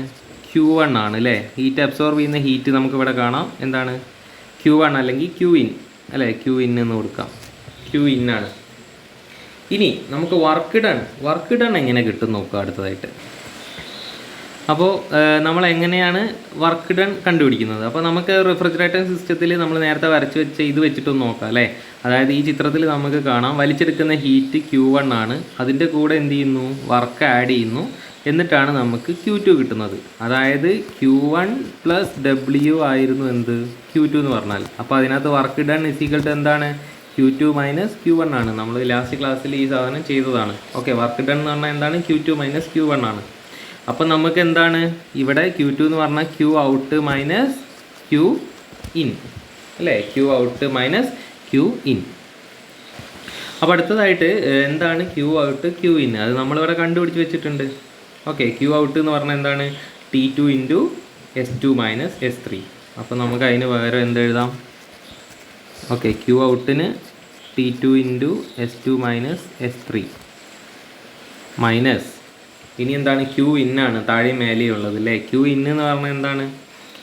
Q1 ആണ് അല്ലേ. ഹീറ്റ് അബ്സോർബ് ചെയ്യുന്ന ഹീറ്റ് നമുക്കിവിടെ കാണാം എന്താണ് Q1 അല്ലെങ്കിൽ Qin അല്ലേ. Qin എന്ന് കൊടുക്കാം. Qin ആണ്. ഇനി നമുക്ക് വർക്ക് ഡൺ എങ്ങനെ കിട്ടും നോക്കുക അടുത്തതായിട്ട്. അപ്പോൾ നമ്മൾ എങ്ങനെയാണ് വർക്ക് ഡൺ കണ്ടുപിടിക്കുന്നത്. അപ്പോൾ നമുക്ക് റെഫ്രിജറേറ്റർ സിസ്റ്റത്തിൽ നമ്മൾ നേരത്തെ വരച്ച് വെച്ച ഇത് വെച്ചിട്ടൊന്ന് നോക്കാം അല്ലേ. അതായത് ഈ ചിത്രത്തിൽ നമുക്ക് കാണാം വലിച്ചെടുക്കുന്ന ഹീറ്റ് Q1 ആണ്. അതിൻ്റെ കൂടെ എന്ത് ചെയ്യുന്നു, വർക്ക് ആഡ് ചെയ്യുന്നു. എന്നിട്ടാണ് നമുക്ക് Q2 കിട്ടുന്നത്. അതായത് Q1 + W ആയിരുന്നു എന്ത് Q2 എന്ന് പറഞ്ഞാൽ. അപ്പോൾ അതിനകത്ത് വർക്ക് ഡൺ ഇസിക്കൽ ടു എന്താണ് Q2 - Q1 ആണ്. നമ്മൾ ലാസ്റ്റ് ക്ലാസ്സിൽ ഈ സാധനം ചെയ്തതാണ്. ഓക്കെ, വർക്ക് ഡൺ എന്ന് പറഞ്ഞാൽ എന്താണ് Q2 - Q1 ആണ്. അപ്പോൾ നമുക്ക് എന്താണ് ഇവിടെ Q2 എന്ന് പറഞ്ഞാൽ Q out minus Q in അല്ലേ. Q out minus Q in. അപ്പോൾ അടുത്തതായിട്ട് എന്താണ് Q ഔട്ട് Q ഇൻ, അത് നമ്മളിവിടെ കണ്ടുപിടിച്ച് വെച്ചിട്ടുണ്ട്. ഓക്കെ, Q ഔട്ട് എന്ന് പറഞ്ഞാൽ എന്താണ് T2 × S2 - S3. അപ്പോൾ നമുക്ക് അതിന് പകരം എന്തെഴുതാം. ഓക്കെ, Q ഔട്ടിന് T2 × S2 - S3 മൈനസ് ഇനി എന്താണ് Q ഇൻ ആണ് താഴെ മേലെയുള്ളത് അല്ലേ. Q ഇൻ എന്ന് പറഞ്ഞാൽ എന്താണ്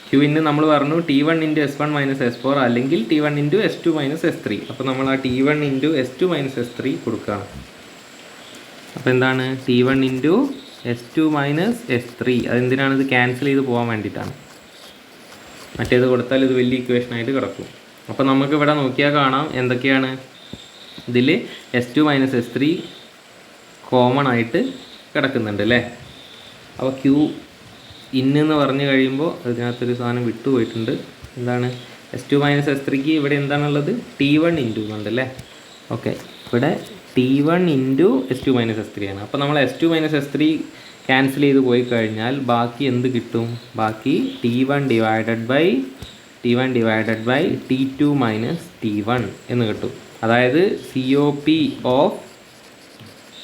Q ഇൻ നമ്മൾ പറഞ്ഞു T1 × S1 - S4 അല്ലെങ്കിൽ T1 × S2 - S3. അപ്പോൾ നമ്മൾ ആ T1 × S2 - S3 കൊടുക്കുകയാണ്. അപ്പോൾ എന്താണ് T1 × S2 - S3. അതെന്തിനാണ്, ഇത് ക്യാൻസൽ ചെയ്ത് പോകാൻ വേണ്ടിയിട്ടാണ്. മറ്റേത് കൊടുത്താൽ ഇത് വലിയ ഇക്വേഷനായിട്ട് കിടക്കും. അപ്പോൾ നമുക്ക് ഇവിടെ നോക്കിയാൽ കാണാം എന്തൊക്കെയാണ് ഇതിൽ S2 - S3 കോമൺ ആയിട്ട് കിടക്കുന്നുണ്ട് അല്ലേ. അപ്പോൾ Q ഇൻ എന്ന് പറഞ്ഞു കഴിയുമ്പോൾ അതിനകത്തൊരു സാധനം വിട്ടുപോയിട്ടുണ്ട്. എന്താണ് S2 - S3ക്ക് ഇവിടെ എന്താണുള്ളത് T1 × എന്നുണ്ട് അല്ലേ. ഓക്കെ, ഇവിടെ T1 × S2 - S3 ആണ്. അപ്പോൾ നമ്മൾ S2 - S3 ക്യാൻസൽ ചെയ്ത് പോയി കഴിഞ്ഞാൽ ബാക്കി എന്ത് കിട്ടും, ബാക്കി T1 / T2 - T1 എന്ന് കിട്ടും. അതായത് COP ഓഫ്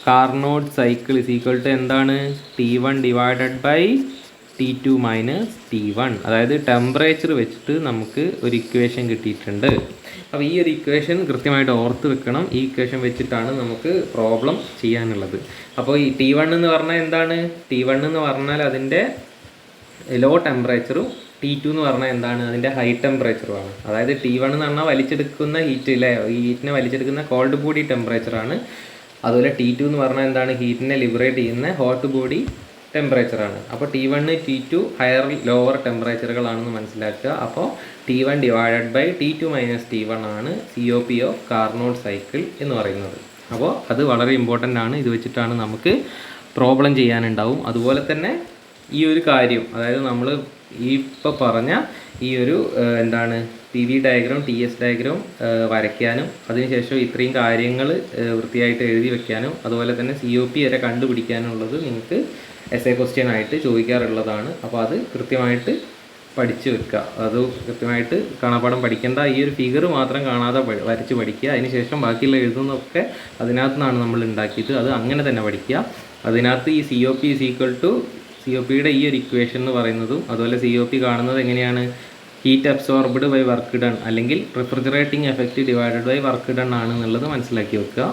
കാർനോട്ട് സൈക്കിൾ = എന്താണ് T1 / T2 - T1. അതായത് ടെമ്പറേച്ചർ വെച്ചിട്ട് നമുക്ക് ഒരു ഇക്വേഷൻ കിട്ടിയിട്ടുണ്ട്. അപ്പോൾ ഈ ഒരു ഇക്വേഷൻ കൃത്യമായിട്ട് ഓർത്ത് വെക്കണം. ഈ ഇക്വേഷൻ വെച്ചിട്ടാണ് നമുക്ക് പ്രോബ്ലം ചെയ്യാനുള്ളത്. അപ്പോൾ ഈ T1 എന്ന് പറഞ്ഞാൽ എന്താണ്, T1 എന്ന് പറഞ്ഞാൽ അതിൻ്റെ ലോ ടെമ്പറേച്ചറും T2 എന്ന് പറഞ്ഞാൽ എന്താണ് അതിൻ്റെ ഹൈ ടെമ്പറേച്ചറുമാണ്. അതായത് T1 എന്ന് പറഞ്ഞാൽ വലിച്ചെടുക്കുന്ന ഹീറ്റ് അല്ലേ, ഈ ഹീറ്റിനെ വലിച്ചെടുക്കുന്ന കോൾഡ് ബോഡി ടെമ്പറേച്ചറാണ്. അതുപോലെ T2 എന്ന് പറഞ്ഞാൽ എന്താണ് ഹീറ്റിനെ ലിബറേറ്റ് ചെയ്യുന്ന ഹോട്ട് ബോഡി ടെമ്പറേച്ചറാണ്. അപ്പോൾ T1 T2 ഹയർ ലോവർ ടെമ്പറേച്ചറുകളാണെന്ന് മനസ്സിലാക്കുക. അപ്പോൾ T1 / T2 - T1 ആണ് COP ഓഫ് കാർനോട്ട് സൈക്കിൾ എന്ന് പറയുന്നത്. അപ്പോൾ അത് വളരെ ഇമ്പോർട്ടൻ്റ് ആണ്. ഇത് വെച്ചിട്ടാണ് നമുക്ക് പ്രോബ്ലം ചെയ്യാനുണ്ടാവും. അതുപോലെ തന്നെ ഈ ഒരു കാര്യം, അതായത് നമ്മൾ ഈ ഇപ്പോൾ പറഞ്ഞ ഈ ഒരു എന്താണ് PV ഡയഗ്രാം TS ഡയഗ്രാം വരയ്ക്കാനും അതിനുശേഷം ഇത്രയും കാര്യങ്ങൾ വൃത്തിയായിട്ട് എഴുതി വെക്കാനും അതുപോലെ തന്നെ COP വരെ കണ്ടുപിടിക്കാനുള്ളത് നിങ്ങൾക്ക് essay ക്വസ്റ്റ്യൻ ആയിട്ട് ചോദിക്കാറുള്ളതാണ്. അപ്പോൾ അത് കൃത്യമായിട്ട് പഠിച്ചു വെക്കുക. അത് കൃത്യമായിട്ട് കാണാപ്പാഠം പഠിക്കേണ്ട. ഈ ഒരു ഫിഗർ മാത്രം കാണാതെ വരച്ച് പഠിക്കുക. അതിനുശേഷം ബാക്കിയുള്ള എഴുതുന്നതൊക്കെ അതിനകത്ത് നിന്നാണ് നമ്മൾ ഉണ്ടാക്കിയത്. അത് അങ്ങനെ തന്നെ പഠിക്കുക. അതിനകത്ത് ഈ COP = COPയുടെ ഈ ഒരു ഇക്വേഷൻ എന്ന് പറയുന്നതും അതുപോലെ COP കാണുന്നത് എങ്ങനെയാണ് heat absorbed by work done അല്ലെങ്കിൽ refrigerating effect divided by work done ആണ് എന്നുള്ളത് മനസ്സിലാക്കി വെക്കുക.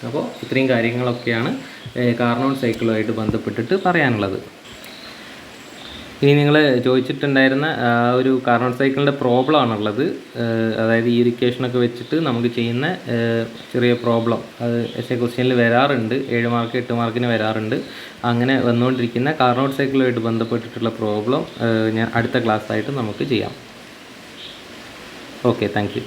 അപ്പോൾ ഇത്രയും കാര്യങ്ങളൊക്കെയാണ് കാർനോട്ട് സൈക്കിളുമായിട്ട് ബന്ധപ്പെട്ടിട്ട് പറയാനുള്ളത്. ഇനി നിങ്ങൾ ചോദിച്ചിട്ടുണ്ടായിരുന്ന ഒരു കാർനോട്ട് സൈക്കിളിൻ്റെ പ്രോബ്ലം ആണുള്ളത്. അതായത് ഈ ഇക്വേഷനൊക്കെ വെച്ചിട്ട് നമുക്ക് ചെയ്യുന്ന ചെറിയ പ്രോബ്ലം അത് essay ക്വസ്റ്റ്യനിൽ വരാറുണ്ട്. 7 മാർക്ക് 8 മാർക്കിന് വരാറുണ്ട്. അങ്ങനെ വന്നുകൊണ്ടിരിക്കുന്ന കാർനോട്ട് സൈക്കിളുമായിട്ട് ബന്ധപ്പെട്ടിട്ടുള്ള പ്രോബ്ലം ഞാൻ അടുത്ത ക്ലാസ്സായിട്ട് നമുക്ക് ചെയ്യാം. Okay, thank you.